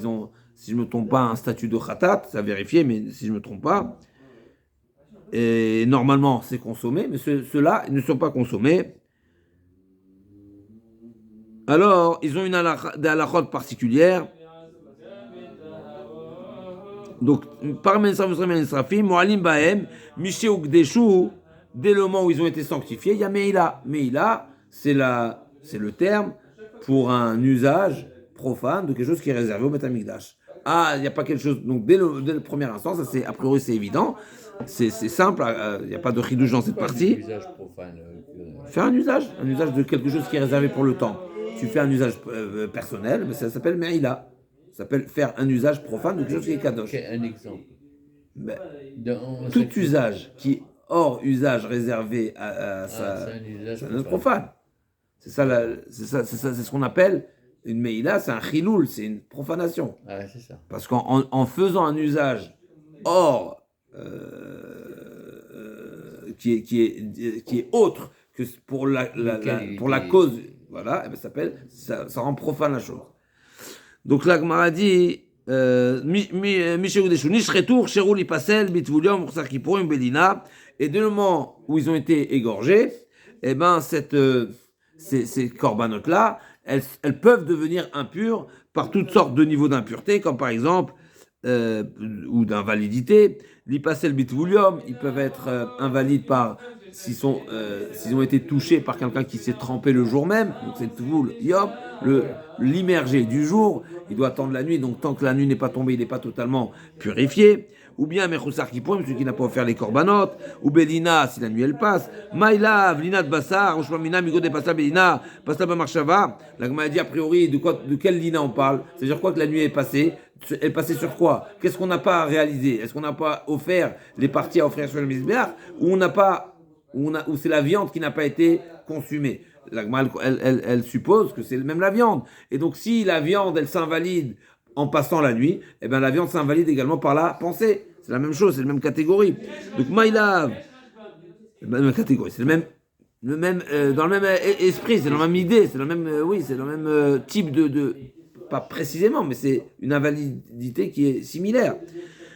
ont, si je ne me trompe pas, un statut de chatat, c'est à vérifier, mais si je ne me trompe pas. Et normalement, c'est consommé, mais ceux-là, ils ne sont pas consommés. Alors, ils ont des halachot particulières. Donc, parmi les Srafim, Moalim Bahem, Mishe Ugdeshu, dès le moment où ils ont été sanctifiés, il y a Meïla. Meïla, c'est le terme pour un usage profane de quelque chose qui est réservé au Beth Amikdash. Ah, il n'y a pas quelque chose. Donc, dès le premier instant, ça a priori c'est évident, c'est simple, il n'y a pas de chidouche dans cette partie. Usage profane. Faire un usage de quelque chose qui est réservé pour le temps. Tu fais un usage personnel, mais ça s'appelle Meïla. Ça s'appelle faire un usage profane de quelque chose qui est kadosh. Un exemple. Tout usage qui hors usage réservé c'est un usage c'est un profane. C'est ce qu'on appelle une meïla, c'est un chiloul, c'est une profanation. Ah, ouais, c'est ça. Parce qu'en faisant un usage hors, qui est autre que pour pour la cause, voilà, eh ben, ça rend profane la chose. Donc la Gemara dit, et dès le moment où ils ont été égorgés, eh ben ces corbanotes-là, elles peuvent devenir impures par toutes sortes de niveaux d'impureté, comme par exemple, ou d'invalidité. L'ipasel bitvulium, ils peuvent être invalides s'ils ont été touchés par quelqu'un qui s'est trempé le jour même, donc c'est tvul yom, l'immergé du jour, il doit attendre la nuit, donc tant que la nuit n'est pas tombée, il n'est pas totalement purifié. Ou bien mechoussar kippoum, celui qui n'a pas offert les corbanotes, ou belina, si la nuit elle passe, maïlav, lina de bassar, oshmamina, migo de pasta belina, pasta bamarshava. La Gemara dit a priori de quel lina on parle, c'est-à-dire quoi que la nuit est passée, elle est passée sur quoi? Qu'est-ce qu'on n'a pas réalisé? Est-ce qu'on n'a pas offert les parties à offrir sur le misbéach, ou on n'a pas, ou c'est la viande qui n'a pas été consumée? La Gemara, elle suppose que c'est même la viande. Et donc si la viande elle s'invalide en passant la nuit, eh bien la viande s'invalide également par la pensée. C'est la même chose, c'est la même catégorie. Donc maïlav, la même catégorie, c'est dans le même esprit, c'est dans la même idée, c'est dans le même, c'est dans le même type de, pas précisément, mais c'est une invalidité qui est similaire.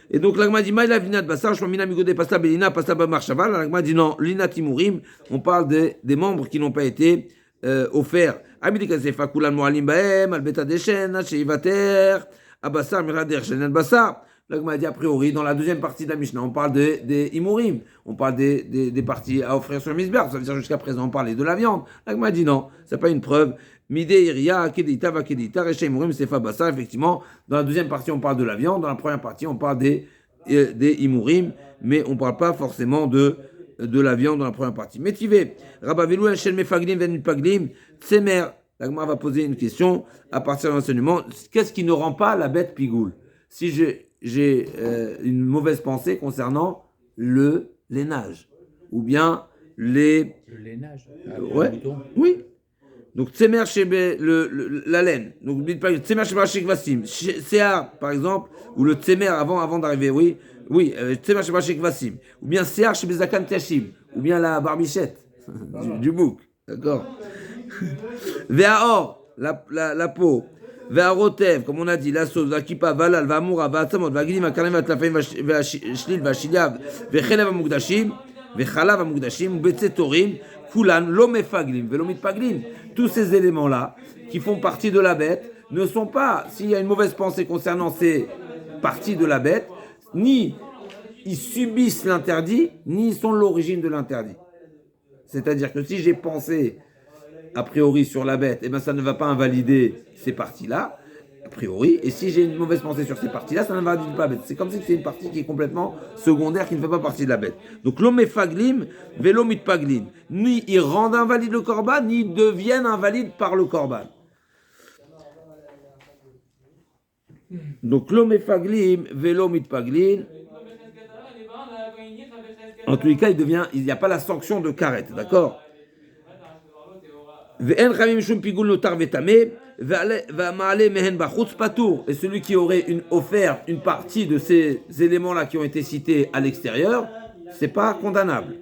Et donc l'agma dit maïlav linat basar, shmamina migode pasta belina pasta bamarshava. L'agma dit non, linat imurim, on parle des membres qui n'ont pas été offerts. La Gemara dit a priori, dans la deuxième partie de la Mishnah, on parle des imurim, on parle des parties à offrir sur le misbéach, ça veut dire jusqu'à présent on parlait de la viande. La Gemara dit non, c'est pas une preuve. Midé iria, kedita, va kedita, recha imurim, sefa bassa. Effectivement, dans la deuxième partie on parle de la viande, dans la première partie on parle des imurim, mais on parle pas forcément de la viande dans la première partie. Métivé, Rabavilou, Enchel Mefaglim, Venut Paglim, Tsemer. La Gemara va poser une question à partir de l'enseignement. Qu'est-ce qui ne rend pas la bête pigoule? Si j'ai une mauvaise pensée concernant le lainage, ou bien Le lainage. ouais, oui. Donc Tsemer Shebe, la laine. Donc Tsemer Shebe Shek Vassim. Sear, par exemple, ou le Tsemer avant d'arriver, oui. Tsemer Shebe Shek Vassim. Ou bien Sear Shebe Zakan Tashim. Ou bien la barbichette du bouc. D'accord. Ve'aor, la peau. Ve'arotev, comme on a dit, la sauce, la kippa, valal, va'amoura, va'atzamot, va'gidim, va'karim, va'tlafim, va'shlil, va'shiliav, ve'chelev ha'mukdashim, ve'chalav ha'mukdashim, be'tzetorim, kulan, lo mefaglim, ve'lo mitpaglim. Tous ces éléments-là, qui font partie de la bête, ne sont pas, s'il y a une mauvaise pensée concernant ces parties de la bête, ni ils subissent l'interdit, ni ils sont l'origine de l'interdit. C'est-à-dire que si j'ai pensé a priori sur la bête, eh ben ça ne va pas invalider ces parties-là, a priori, et si j'ai une mauvaise pensée sur ces parties-là, ça n'invalide pas la bête. C'est comme si c'est une partie qui est complètement secondaire, qui ne fait pas partie de la bête. Donc l'omefaglim, velomit-paglim, ni ils rendent invalide le korban, ni ils deviennent invalides par le korban. Donc l'omefaglim, velomit-paglim, en tous les cas, il n'y a pas la sanction de karet, d'accord? Et celui qui aurait offert une partie de ces éléments-là qui ont été cités à l'extérieur, c'est pas condamnable.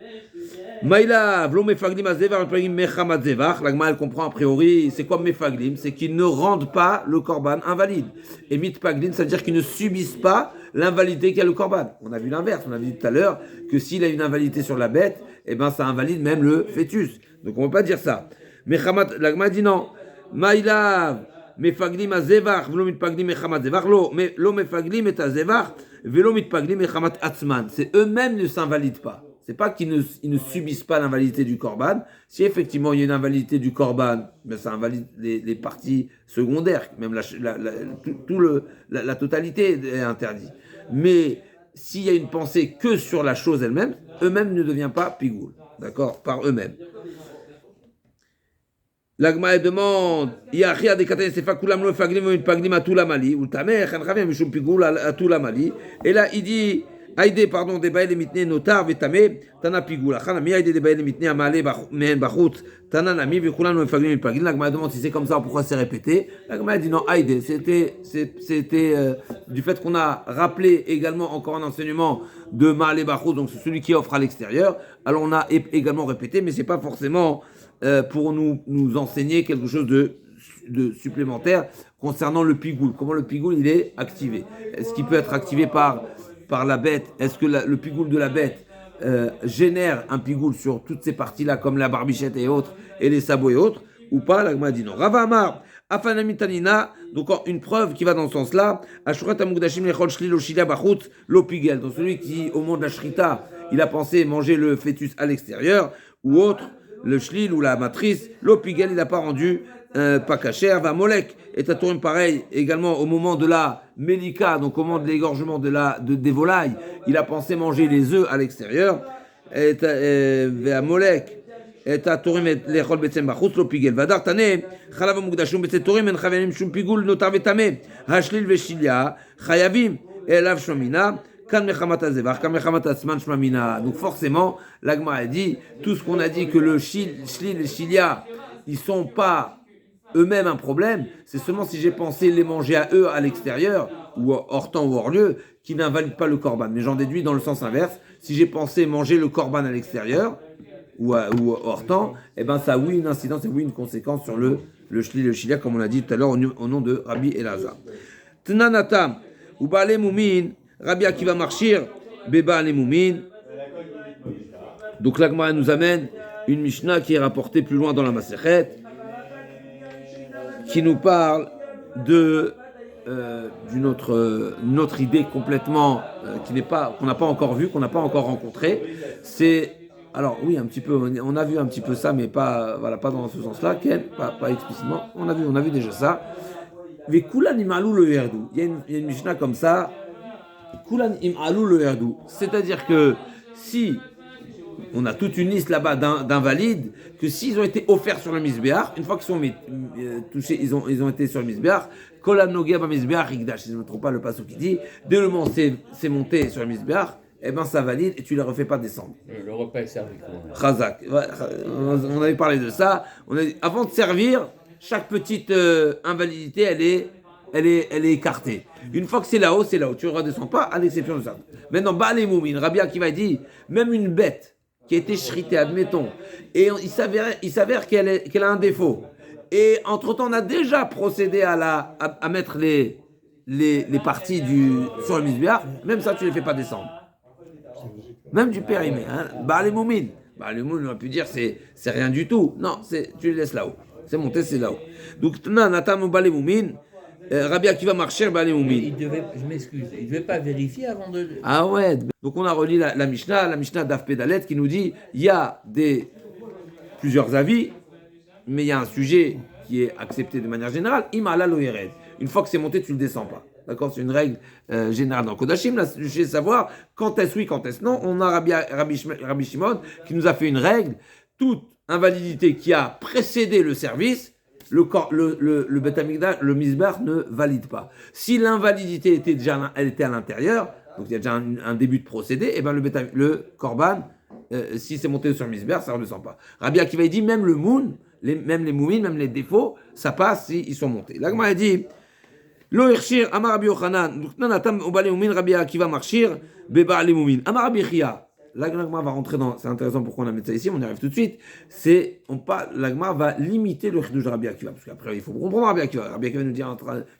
La Gemara, elle comprend a priori, c'est quoi mefaglim? C'est qu'ils ne rendent pas le korban invalide. Et mitpaglim, ça veut dire qu'ils ne subissent pas l'invalidité qu'a le korban. On a vu l'inverse, on a vu tout à l'heure que s'il a une invalidité sur la bête, eh ben ça invalide même le fœtus. Donc on ne peut pas dire ça. La Gemara dit non. Maïlav, mefaglim azevach, velo mitpaglim mechamat zevach, lo mefaglim et azevach, velo mitpaglim mechamat atzman. C'est eux-mêmes ne s'invalident pas. C'est pas qu'ils ne subissent pas l'invalidité du korban. Si effectivement il y a une invalidité du korban, ben ça invalide les parties secondaires, même la totalité est interdite. Mais s'il y a une pensée que sur la chose elle-même, eux-mêmes ne deviennent pas pigoul, d'accord, par eux-mêmes. L'agma demande, et là il dit, Aïdé, pardon, des baïles mitné notar, vetame, tana pigoula. Chanami, aïdé des baïles mitné amale, mehen bachut, tana nami, vikulan, no efaglim, il pagin. La Gemara demande si c'est comme ça, pourquoi c'est répété. La Gemara dit non, aïdé, c'était du fait qu'on a rappelé également encore un enseignement de male bachut, donc c'est celui qui offre à l'extérieur. Alors on a également répété, mais c'est pas forcément pour nous enseigner quelque chose de supplémentaire concernant le pigoul. Comment le pigoul il est activé? Est-ce qu'il peut être activé par la bête? Est-ce que le pigoul de la bête génère un pigoul sur toutes ces parties-là, comme la barbichette et autres, et les sabots et autres, ou pas? La Gemara dit non. Rava Amar, Afanamitanina, donc une preuve qui va dans ce sens-là, Ashurat Amugdashim Lechol Shli Lo Shilia Bachut Lo Pigel, donc celui qui, au moment de la shrita, il a pensé manger le fœtus à l'extérieur, ou autre, le shlil ou la matrice, Lo Pigel, il n'a pas rendu pas cachère, va molek, et Tatourim pareil, également au moment de la melika, donc au moment de l'égorgement des volailles, il a pensé manger les œufs à l'extérieur, et va molek, et Tatourim les rôles betsem bachut, lo pigel, va dartane, chalav mugdashum betset tourim, en chavenim shum pigul, notar vetame, hashlil veshilia, chayavim, elav shmamina, kan mechamat azevar, kan mechamat asman shmamina. Donc forcément, l'agma a dit, tout ce qu'on a dit que le shlil et shilia, ils sont pas eux-mêmes un problème, c'est seulement si j'ai pensé les manger à eux à l'extérieur, ou hors temps ou hors lieu, qui n'invalide pas le korban. Mais j'en déduis dans le sens inverse, si j'ai pensé manger le korban à l'extérieur, ou hors temps, eh ben ça a oui une incidence et oui une conséquence sur le shli, le shilia, comme on l'a dit tout à l'heure au nom de Rabbi Elazar. Tnanatam, ou Baale Moumin, Rabbi Akiva Marchir, Beba Ale Moumin. Donc l'Agma nous amène une Mishnah qui est rapportée plus loin dans la Masechet, qui nous parle d'une autre idée complètement qu'on n'a pas encore vue, qu'on n'a pas encore rencontrée. C'est alors oui un petit peu, on a vu un petit peu ça, mais pas dans ce sens-là, pas explicitement. On a vu déjà ça. Mais kulan imalou le herdou. Il y a une Mishnah comme ça. Kulan imalou le herdou. C'est-à-dire que si on a toute une liste là-bas d'invalides, que s'ils ont été offerts sur le Misbéach, une fois qu'ils sont touchés, ils ont été sur le Misbéach, Kolam Nogea ba Misbéach Igdash, si je ne me trompe pas le passage qui dit, dès le moment où c'est monté sur le Misbéach, eh ben ça valide et tu ne les refais pas descendre. Le repas est servi. Chazak. On avait parlé de ça. Avant de servir, chaque petite invalidité, elle est écartée. Une fois que c'est là-haut, tu ne redescends pas, à l'exception de ça. Maintenant, Baal Moumin, Rabbi Akiva dit, même une bête qui a été shritée, admettons, et il s'avère qu'elle a un défaut. Et entre-temps, on a déjà procédé à mettre les parties sur le misbéach, même ça, tu ne les fais pas descendre. Même du périmé. Baal Moumin. Baal Moumin, on aurait pu dire, c'est rien du tout. Non, tu les laisses là-haut. C'est monté, c'est là-haut. Donc, Natam Baal Moumin, Rabbi Akiva marcher Baal Moumin. Je m'excuse, il ne devait pas vérifier avant de... Ah ouais, donc on a relu la Mishnah d'Af Pedalet qui nous dit il y a plusieurs avis, mais il y a un sujet qui est accepté de manière générale. Imala lo yered. Une fois que c'est monté, tu ne le descends pas. D'accord, c'est une règle générale dans Kodashim. Là, je sais savoir quand est-ce oui, quand est-ce non. On a Rabbi Shimon qui nous a fait une règle. Toute invalidité qui a précédé le service, le Beth Amikdash, le Misbéach ne valide pas. Si l'invalidité était à l'intérieur, donc il y a déjà un début de procédé, et ben le Korban, si c'est monté sur le Misbéach, ça ne redescend pas. Rabbi Akiva dit même le Moun, même les Moumines, même les défauts, ça passe s'ils sont montés. L'Agma a dit Lo Irshir, Amar Rabbi Yochanan, Nanatam Obale Moumin, Rabbi Akiva Marchir, Beba Ale Moumin. Amar Rabbi Chia. L'Agma va rentrer dans. C'est intéressant pourquoi on a mis ça ici, on y arrive tout de suite. L'Agma va limiter le chidouche de Rabbi Akiva. Parce qu'après, il faut comprendre Rabbi Akiva. Rabbi Akiva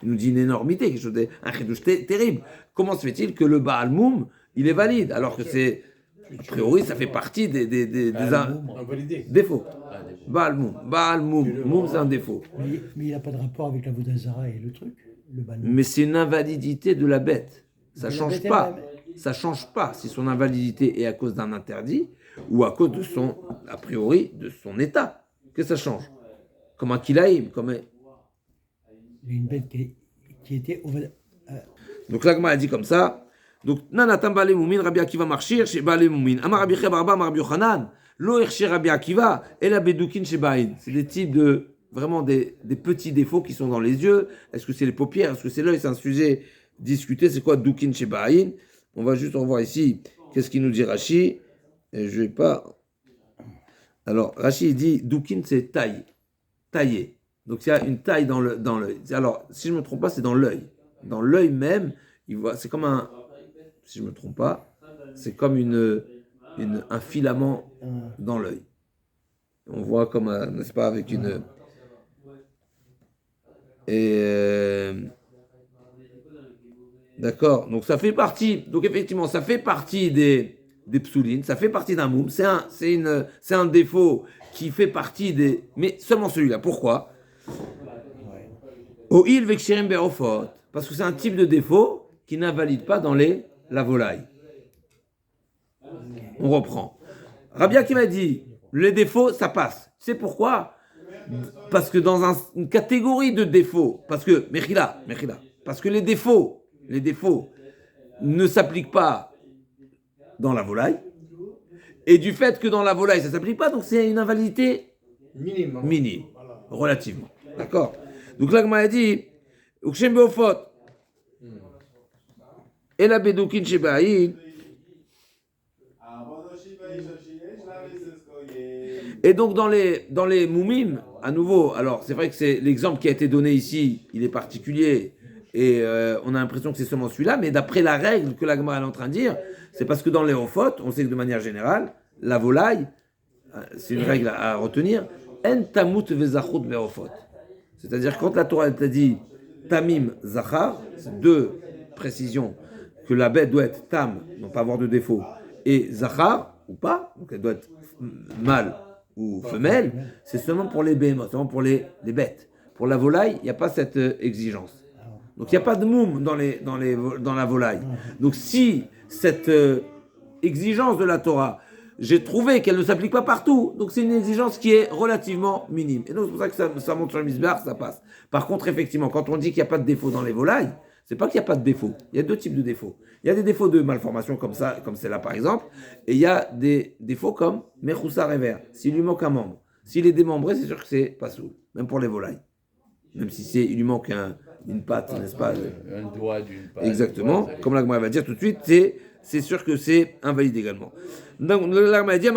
nous dit une énormité, quelque chose un chidouche terrible. Comment se fait-il que le Baal Moum, il est valide alors que c'est. A priori, ça fait partie des défauts. Baal Moum, c'est un défaut. Mais il n'a pas de rapport avec la Vodazara et le truc, le Baal Moum. Mais c'est une invalidité de la bête. Ça De la change bête pas. elle-même. Ça change pas si son invalidité est à cause d'un interdit ou à cause de a priori, de son état. Qu'est-ce que ça change? Comme un kilaïm, Il y a une bête qui était Donc l'Agma a dit comme ça. Donc Nanatam Baale Moumin, Rabbi Akiva Marchir, chez Baale Moumin. Amar Rabbi Chebarba, Amar Rabbi Yochanan, Lo Irshir Rabbi Akiva, et la Bedoukin chez Baïn. C'est des types vraiment des petits défauts qui sont dans les yeux. Est-ce que c'est les paupières? Est-ce que c'est l'œil? C'est un sujet discuté. C'est quoi Doukin chez Baïn? On va juste revoir ici qu'est-ce qu'il nous dit Rashi. Et je vais pas. Alors, Rashi il dit Doukin, c'est taille, taillé. Donc il y a une taille dans l'œil. Alors, si je ne me trompe pas, c'est dans l'œil. Dans l'œil même, c'est comme un. Si je ne me trompe pas, c'est comme un filament dans l'œil. On voit comme, n'est-ce pas, avec une. Et. D'accord, donc ça fait partie. Donc effectivement, ça fait partie des psoulines, ça fait partie d'un moum. C'est un défaut qui fait partie des. Mais seulement celui-là. Pourquoi? Au il vekshirim be'ofot. Parce que c'est un type de défaut qui n'invalide pas dans la volaille. On reprend. Rabia qui m'a dit, les défauts, ça passe. C'est pourquoi? Parce que dans une catégorie de défauts, parce que, Mechila, parce que les défauts ne s'appliquent pas dans la volaille, et du fait que dans la volaille, ça ne s'applique pas, donc c'est une invalidité minime, relativement. D'accord? Donc là, il a dit, Ukshem be'ofot, et la bedoukin shebaïd. Et donc dans les moumim, à nouveau, alors c'est vrai que c'est l'exemple qui a été donné ici, il est particulier, et on a l'impression que c'est seulement celui-là, mais d'après la règle que la Gemara est en train de dire, c'est parce que dans les ofot, on sait que de manière générale, la volaille, c'est une règle à retenir, en tamut vezachut be'ofot. C'est-à-dire quand la Torah t'a dit tamim zachar, c'est deux précisions, que la bête doit être tam, non pas avoir de défaut, et zachar, ou pas, donc elle doit être mâle ou femelle, c'est seulement pour les béhémoths, seulement pour les bêtes. Pour la volaille, il n'y a pas cette exigence. Donc il n'y a pas de moum dans la volaille. Donc si cette exigence de la Torah, j'ai trouvé qu'elle ne s'applique pas partout, donc c'est une exigence qui est relativement minime. Et donc c'est pour ça que ça monte sur le misbar, ça passe. Par contre, effectivement, quand on dit qu'il n'y a pas de défaut dans les volailles, c'est pas qu'il n'y a pas de défaut. Il y a deux types de défauts. Il y a des défauts de malformation comme ça, comme c'est là par exemple, et il y a des défauts comme Mechoussa Rever, s'il lui manque un membre. S'il est démembré, c'est sûr que c'est pas soul, même pour les volailles. Même si il lui manque une patte, n'est-ce pas? Un doigt d'une patte. Exactement, comme la Gemara va dire tout de suite, c'est sûr que c'est invalide également. Donc la Gemara va dire,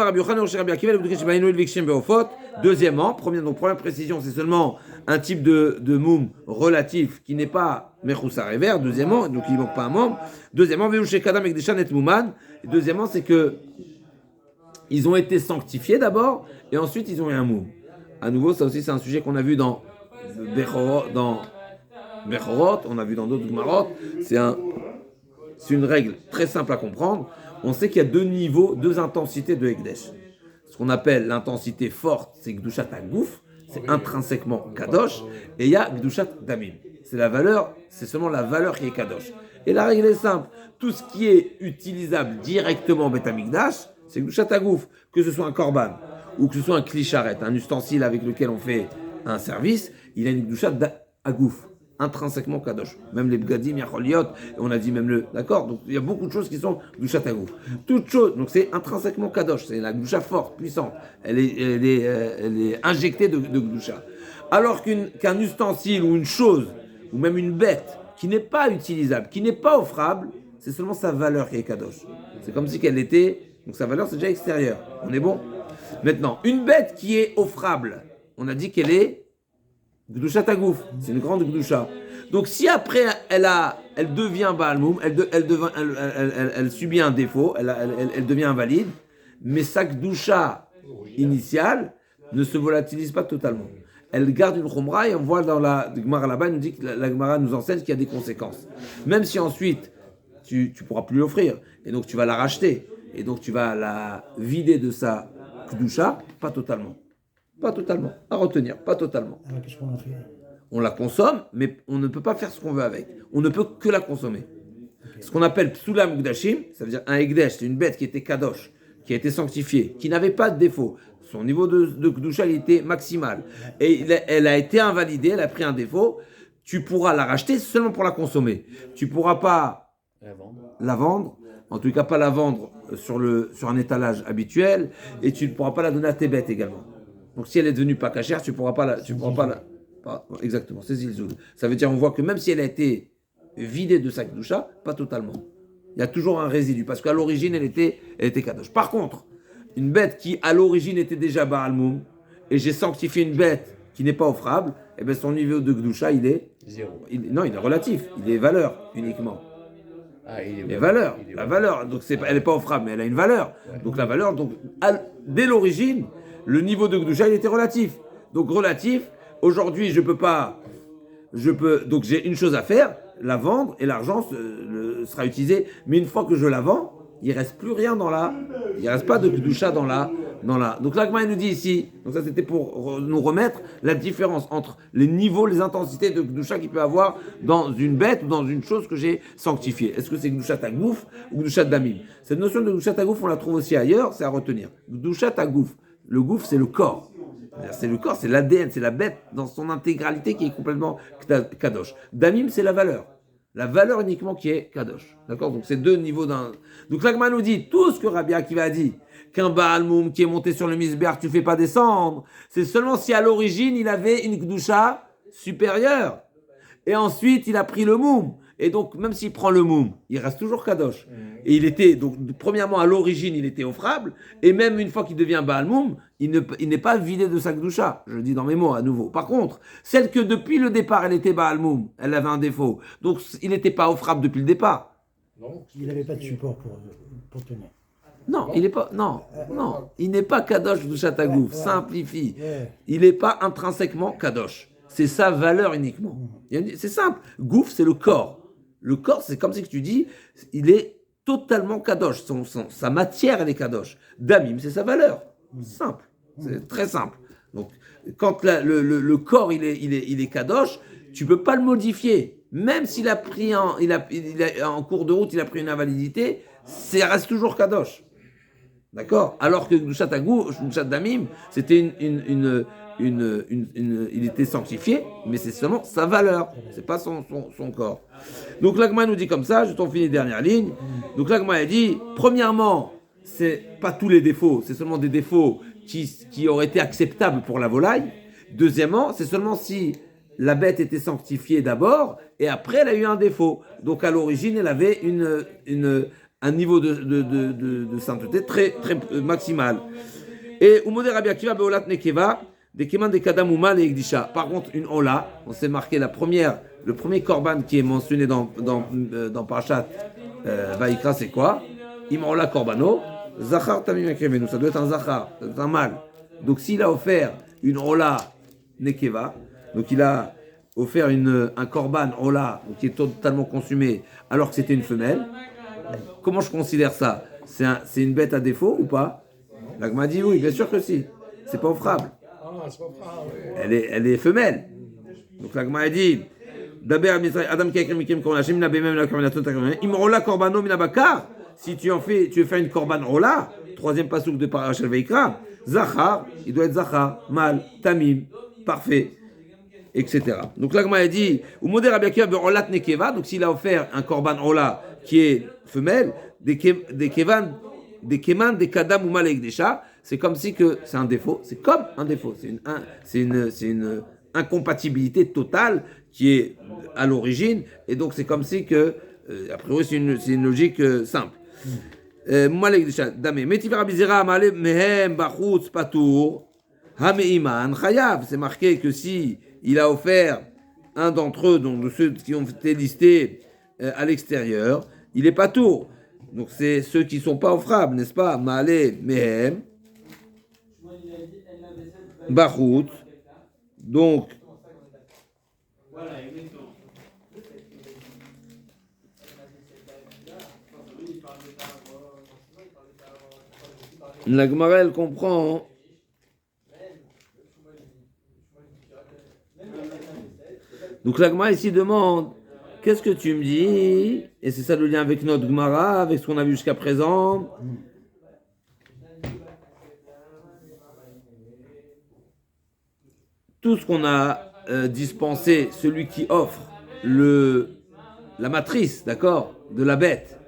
deuxièmement, première précision, c'est seulement un type de moum relatif qui n'est pas Mechoussa Rever, deuxièmement, donc il ne manque pas un membre. Deuxièmement, Veouché Kadam avec des Chanet Mouman. Deuxièmement, c'est que ils ont été sanctifiés d'abord, et ensuite ils ont eu un moum. À nouveau, ça aussi c'est un sujet qu'on a vu dans Bechorot, on a vu dans d'autres Gemarot. C'est une règle très simple à comprendre. On sait qu'il y a deux niveaux, deux intensités de Ekdesh. Ce qu'on appelle l'intensité forte, c'est Gdushat Agouf, c'est intrinsèquement Kadosh, et il y a Gdushat Damim. C'est seulement la valeur qui est Kadosh. Et la règle est simple, tout ce qui est utilisable directement au Beth Amikdash, c'est Gdushat Agouf, que ce soit un korban, ou que ce soit un kli-charet, un ustensile avec lequel on fait un service, il a une Gdushat Agouf, intrinsèquement Kadosh. Même les Bgadim, Yacholiot, on a dit même d'accord? Donc il y a beaucoup de choses qui sont Gdushat Agouf. Toute chose, donc c'est intrinsèquement Kadosh, c'est la Gdusha forte, puissante. Elle est injectée de Gdusha. Alors qu'un ustensile ou une chose, ou même une bête, qui n'est pas utilisable, qui n'est pas offrable, c'est seulement sa valeur qui est Kadosh. C'est comme si qu'elle était, donc sa valeur c'est déjà extérieure. On est bon? Maintenant, une bête qui est offrable, on a dit qu'elle est Gdushat Agouf, c'est une grande Gdusha. Donc si après elle devient Baal Moum, elle subit un défaut, elle devient invalide, mais sa Gdusha initiale ne se volatilise pas totalement. Elle garde une Khumra et on voit dans la Gemara là-bas, elle nous dit que la Gemara nous enseigne qu'il y a des conséquences. Même si ensuite tu pourras plus l'offrir, et donc tu vas la racheter, et donc tu vas la vider de sa Gdusha, pas totalement. Pas totalement. À retenir, pas totalement. Alors qu'est-ce qu'on en fait? On la consomme, mais on ne peut pas faire ce qu'on veut avec. On ne peut que la consommer. Okay. Ce qu'on appelle Psulam Gdashim, ça veut dire un Ekdesh, c'est une bête qui était Kadosh, qui a été sanctifiée, qui n'avait pas de défaut. Son niveau de Gdusha, il était maximal. Et elle a été invalidée, elle a pris un défaut. Tu pourras la racheter seulement pour la consommer. Tu ne pourras pas la vendre. En tout cas, pas la vendre sur un étalage habituel. Et tu ne pourras pas la donner à tes bêtes également. Donc si elle est devenue pas cachère, tu pourras pas la exactement, c'est zilzoul. Ça veut dire on voit que même si elle a été vidée de sa Gdusha, pas totalement. Il y a toujours un résidu, parce qu'à l'origine, elle était kadosh. Par contre, une bête qui, à l'origine, était déjà Baal Moum, et j'ai sanctifié une bête qui n'est pas offrable, eh bien son niveau de Gdusha, il est... Zéro. Non, il est relatif, il est valeur uniquement. Ah, il est Les valeurs, il est la valeur, donc elle n'est pas offrable, mais elle a une valeur. Donc la valeur, donc dès l'origine, le niveau de Gdusha, il était relatif. Donc relatif, aujourd'hui, donc j'ai une chose à faire, la vendre, et l'argent sera utilisé. Mais une fois que je la vends, il reste plus rien il reste pas de Gdusha dans la. Donc l'Agma nous dit ici, donc ça c'était pour nous remettre la différence entre les niveaux, les intensités de Gdusha qu'il peut avoir dans une bête ou dans une chose que j'ai sanctifiée. Est-ce que c'est Gdusha Tagouf ou Gdusha Damim? Cette notion de Gdusha Tagouf, on la trouve aussi ailleurs, c'est à retenir. Gdusha Tagouf, le gouf c'est le corps. C'est le corps, c'est l'ADN, c'est la bête dans son intégralité qui est complètement kadosh. Damim, c'est la valeur. La valeur uniquement qui est kadosh. D'accord? Donc c'est deux niveaux d'un. Donc l'Agma nous dit tout ce que Rabbi Akiva a dit, qu'un Baal Moum qui est monté sur le misber, tu ne fais pas descendre. C'est seulement si à l'origine il avait une Gdusha supérieure. Et ensuite il a pris le Moum. Et donc, même s'il prend le Moum, il reste toujours Kadosh. Et il était, donc, premièrement, à l'origine, il était offrable. Et même une fois qu'il devient Baal Moum, il n'est pas vidé de sa Gdusha. Je le dis dans mes mots à nouveau. Par contre, celle que depuis le départ, elle était Baal Moum, elle avait un défaut. Donc, il n'était pas offrable depuis le départ. Non. Il n'avait pas de support pour tenir. Non, il n'est pas, non, il n'est pas Kadosh Gdushat Tagouf. Simplifie. Ouais. Il n'est pas intrinsèquement Kadosh. C'est sa valeur uniquement. C'est simple. Gouf, c'est le corps. Le corps, c'est comme si tu dis, il est totalement kadosh. Sa matière, elle est kadosh. Damim, c'est sa valeur. Simple. C'est très simple. Donc, quand le corps, il est kadosh, tu peux pas le modifier. Même s'il a pris en cours de route, il a pris une invalidité, ça reste toujours kadosh. D'accord? Alors que Gdushat Tagouf, Gdushat Damim, c'était il était sanctifié, mais c'est seulement sa valeur, c'est pas son corps. Donc l'Agma nous dit comme ça, je t'en finis dernière ligne. Donc l'Agma a dit, premièrement, c'est pas tous les défauts, c'est seulement des défauts qui auraient été acceptables pour la volaille. Deuxièmement, c'est seulement si la bête était sanctifiée d'abord et après elle a eu un défaut. Donc à l'origine, elle avait un niveau de sainteté très maximal. Et Umode Rabbi Akiva beolat nekeva des keman des kadam umal et ekdisha. Par contre, une ola, on s'est marqué le premier korban qui est mentionné dans Parashat Vaïkra, c'est quoi? Imrola korbano, zachar tamim yakrevenu. Ça doit être un zachar, ça doit être un mâle. Donc s'il a offert une ola nekeva, donc il a offert un korban ola qui est totalement consumé alors que c'était une femelle. Comment je considère ça? C'est une bête à défaut ou pas? L'Agma dit oui, bien sûr que si. C'est pas offrable. Ah, c'est pas grave, oui. Elle est femelle. Donc l'Agma a dit Adam qui a écrit Mikim Kornachim, Nabemem la Korbanatun Takamem, Imrola Korbano Minabakar. Si tu veux faire une Korban Rola, troisième pasouk de Parashat Veikra, Zachar, il doit être Zachar, Mal, Tamim, parfait, etc. Donc l'Agma a dit Umode Rabbi Akiva be'olat nekeva, donc s'il a offert un Korban Rola qui est femelle, des keman des kadam ou malekdesha, c'est comme si que c'est un défaut, c'est comme un défaut, c'est une incompatibilité totale qui est à l'origine, et donc c'est comme si que, a priori c'est une logique simple. Malekdesha, dame, metivra bizera amale mehem bachutz patour, hameiman chayav, c'est marqué que si il a offert un d'entre eux, donc de ceux qui ont été listés à l'extérieur, il est patour. Donc c'est ceux qui ne sont pas offrables, n'est-ce pas? Ma'ale mehem, bachut. Donc, la Gemara, elle comprend. Donc la Gemara ici demande, qu'est-ce que tu me dis? Et c'est ça le lien avec notre Gemara, avec ce qu'on a vu jusqu'à présent. Tout ce qu'on a dispensé, celui qui offre la matrice, d'accord, de la bête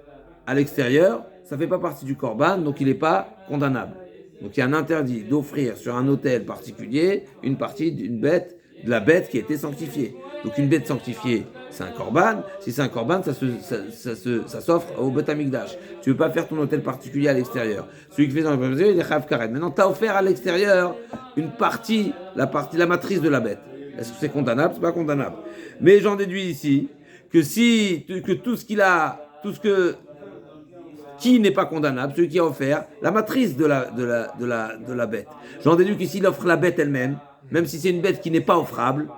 à l'extérieur, ça ne fait pas partie du korban, donc il n'est pas condamnable. Donc il y a un interdit d'offrir sur un autel particulier une partie d'une bête de la bête qui a été sanctifiée. Donc une bête sanctifiée, c'est un korban. Si c'est un korban, ça s'offre au Beth Amikdash. Tu ne veux pas faire ton hôtel particulier à l'extérieur. Celui qui fait dans le il est chayav karet. Maintenant, tu as offert à l'extérieur une partie, la matrice de la bête. Est-ce que c'est condamnable? C'est pas condamnable. Mais j'en déduis ici que tout ce qu'il a, qui n'est pas condamnable, celui qui a offert la matrice de la bête. J'en déduis qu'ici il offre la bête elle-même, même si c'est une bête qui n'est pas offrable,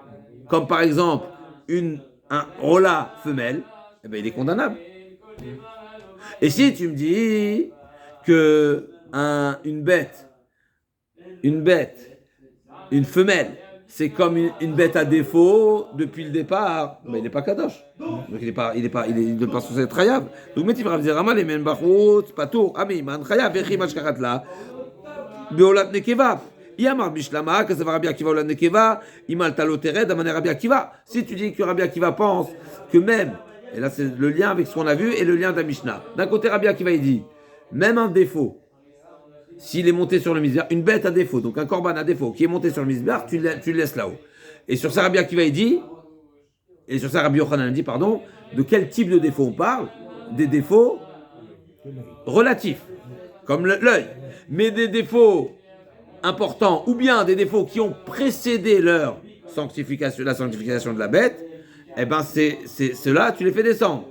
comme par exemple un rola femelle, eh bien il est condamnable. Et si tu me dis que une bête, une femelle, c'est comme une bête à défaut depuis le départ, ben il n'est pas kadosh. Donc il ne pas censé être chayav. Donc mettez Rav Zerama les men bachot patour ami man chayav vechi mashkarat la beolat nekeva. Yamar bishlama que ça va Rabbi Akiva olat nekeva imal talotered amane Rabbi Akiva. Si tu dis que Rabbi Akiva pense que même, et là c'est le lien avec ce qu'on a vu et le lien de la Mishnah. D'un côté Rabbi Akiva il dit même un défaut. S'il est monté sur le misbéar, une bête à défaut, donc un korban à défaut, qui est monté sur le misbéar, tu le laisses là-haut. Et sur ça, Rabbi Akiva, il dit, et sur ça, Rabbi Yochanan dit, pardon, de quel type de défaut on parle? Des défauts relatifs, comme l'œil. Mais des défauts importants, ou bien des défauts qui ont précédé leur sanctification, la sanctification de la bête, eh ben ceux-là, tu les fais descendre.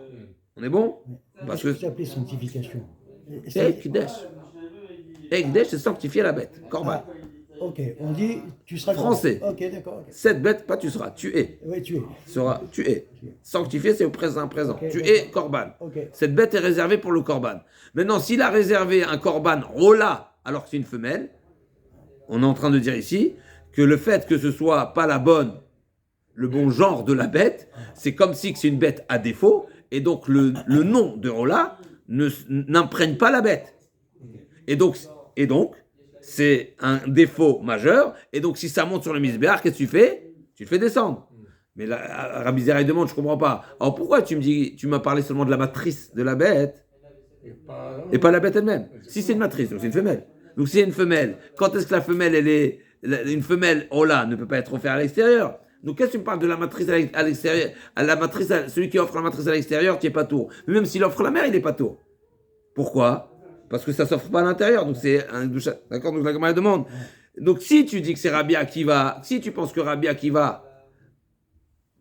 On est bon? Parce que c'est appelé sanctification. c'est Kdesh. Ekdesh, c'est sanctifier la bête. Korban. Ok, on dit tu seras Français. Ok, d'accord. Okay. Cette bête, pas tu seras, tu es. Oui, tu es. Tu es. Sanctifié, c'est au présent. Okay, tu d'accord. es korban. Okay. Cette bête est réservée pour le korban. Maintenant, s'il a réservé un korban rola alors que c'est une femelle, on est en train de dire ici que le fait que ce soit pas le bon genre de la bête, c'est comme si c'est une bête à défaut, et donc le nom de rola n'imprègne pas la bête. Et donc, c'est un défaut majeur. Et donc, si ça monte sur le misbéar, qu'est-ce que tu fais? Tu le fais descendre. Mais là, Rabbi Zera, il demande, je ne comprends pas. Alors, pourquoi tu m'as parlé seulement de la matrice de la bête et pas la bête elle-même? Si c'est une matrice, donc c'est une femelle. Donc, si c'est une femelle, quand est-ce que la femelle, une femelle, oh là, ne peut pas être offerte à l'extérieur? Donc, qu'est-ce que tu me parles de la matrice à l'extérieur? Celui qui offre la matrice à l'extérieur, tu n'es pas tour. Mais même s'il offre la mère, il n'est pas tour. Pourquoi? Parce que ça ne s'offre pas à l'intérieur, donc c'est un doucha. D'accord? Donc la Gemara demande. Donc si tu dis que c'est Rabbi Akiva, si tu penses que Rabbi Akiva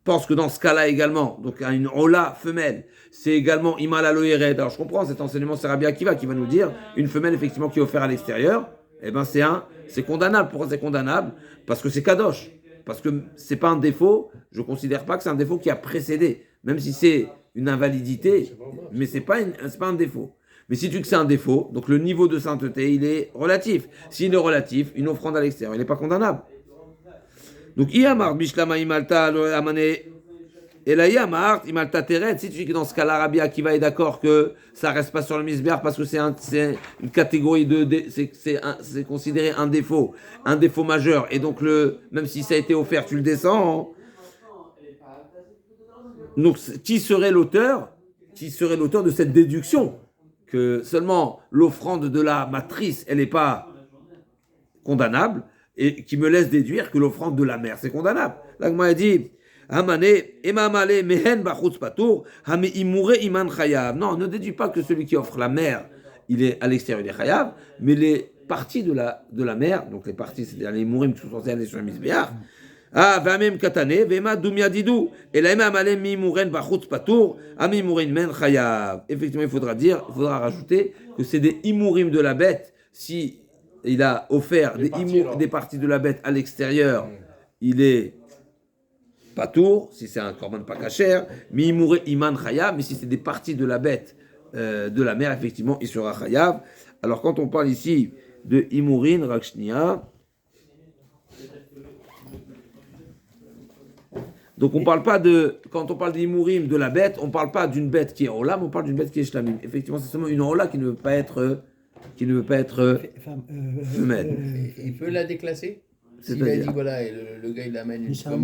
pense que dans ce cas-là également, donc une Ola femelle, c'est également Imal Aloyered. Alors je comprends cet enseignement, c'est Rabbi Akiva qui va nous dire une femelle effectivement qui est offerte à l'extérieur, eh ben c'est condamnable. Pourquoi c'est condamnable? Parce que c'est Kadosh. Parce que c'est pas un défaut, je ne considère pas que c'est un défaut qui a précédé, même si c'est une invalidité, mais c'est pas un défaut. Mais si tu dis que c'est un défaut, donc le niveau de sainteté, il est relatif. S'il est relatif, une offrande à l'extérieur, il n'est pas condamnable. Donc, Iyamar, Bishlama, Imalta, Amane, et là, Iyamar, Imalta, Teret, si tu dis que dans ce cas-là, Rabbi Akiva est d'accord que ça ne reste pas sur le misbéar parce que c'est une catégorie c'est considéré un défaut majeur, et donc même si ça a été offert, tu le descends. Donc, qui serait l'auteur de cette déduction? Que seulement l'offrande de la matrice, elle n'est pas condamnable, et qui me laisse déduire que l'offrande de la mère, c'est condamnable. Là, moi, elle dit, non, ne déduis pas que celui qui offre la mère, il est à l'extérieur des chayav, mais les parties de la mère, donc les parties, c'est-à-dire les mourim qui sont censés aller sur le misbéar, Vamem katane, vema dumia didou. Et la ema malem mi mouren bachutz patour, ami mouren men chayav. Effectivement, il faudra rajouter que c'est des imourim de la bête. Si il a offert des parties de la bête à l'extérieur, il est patour, si c'est un korban pas kasher, mi imouren iman chayav, mais si c'est des parties de la bête de la mère, effectivement, il sera chayav. Alors, quand on parle ici de imourin, rakshnia, donc on ne parle pas quand on parle d'imourim de la bête, on ne parle pas d'une bête qui est olam, on parle d'une bête qui est shlamim. Effectivement, c'est seulement une ola qui ne veut pas être femelle. Il peut la déclasser? S'il a C'est-à-dire dit, voilà, et le gars il amène une femelle.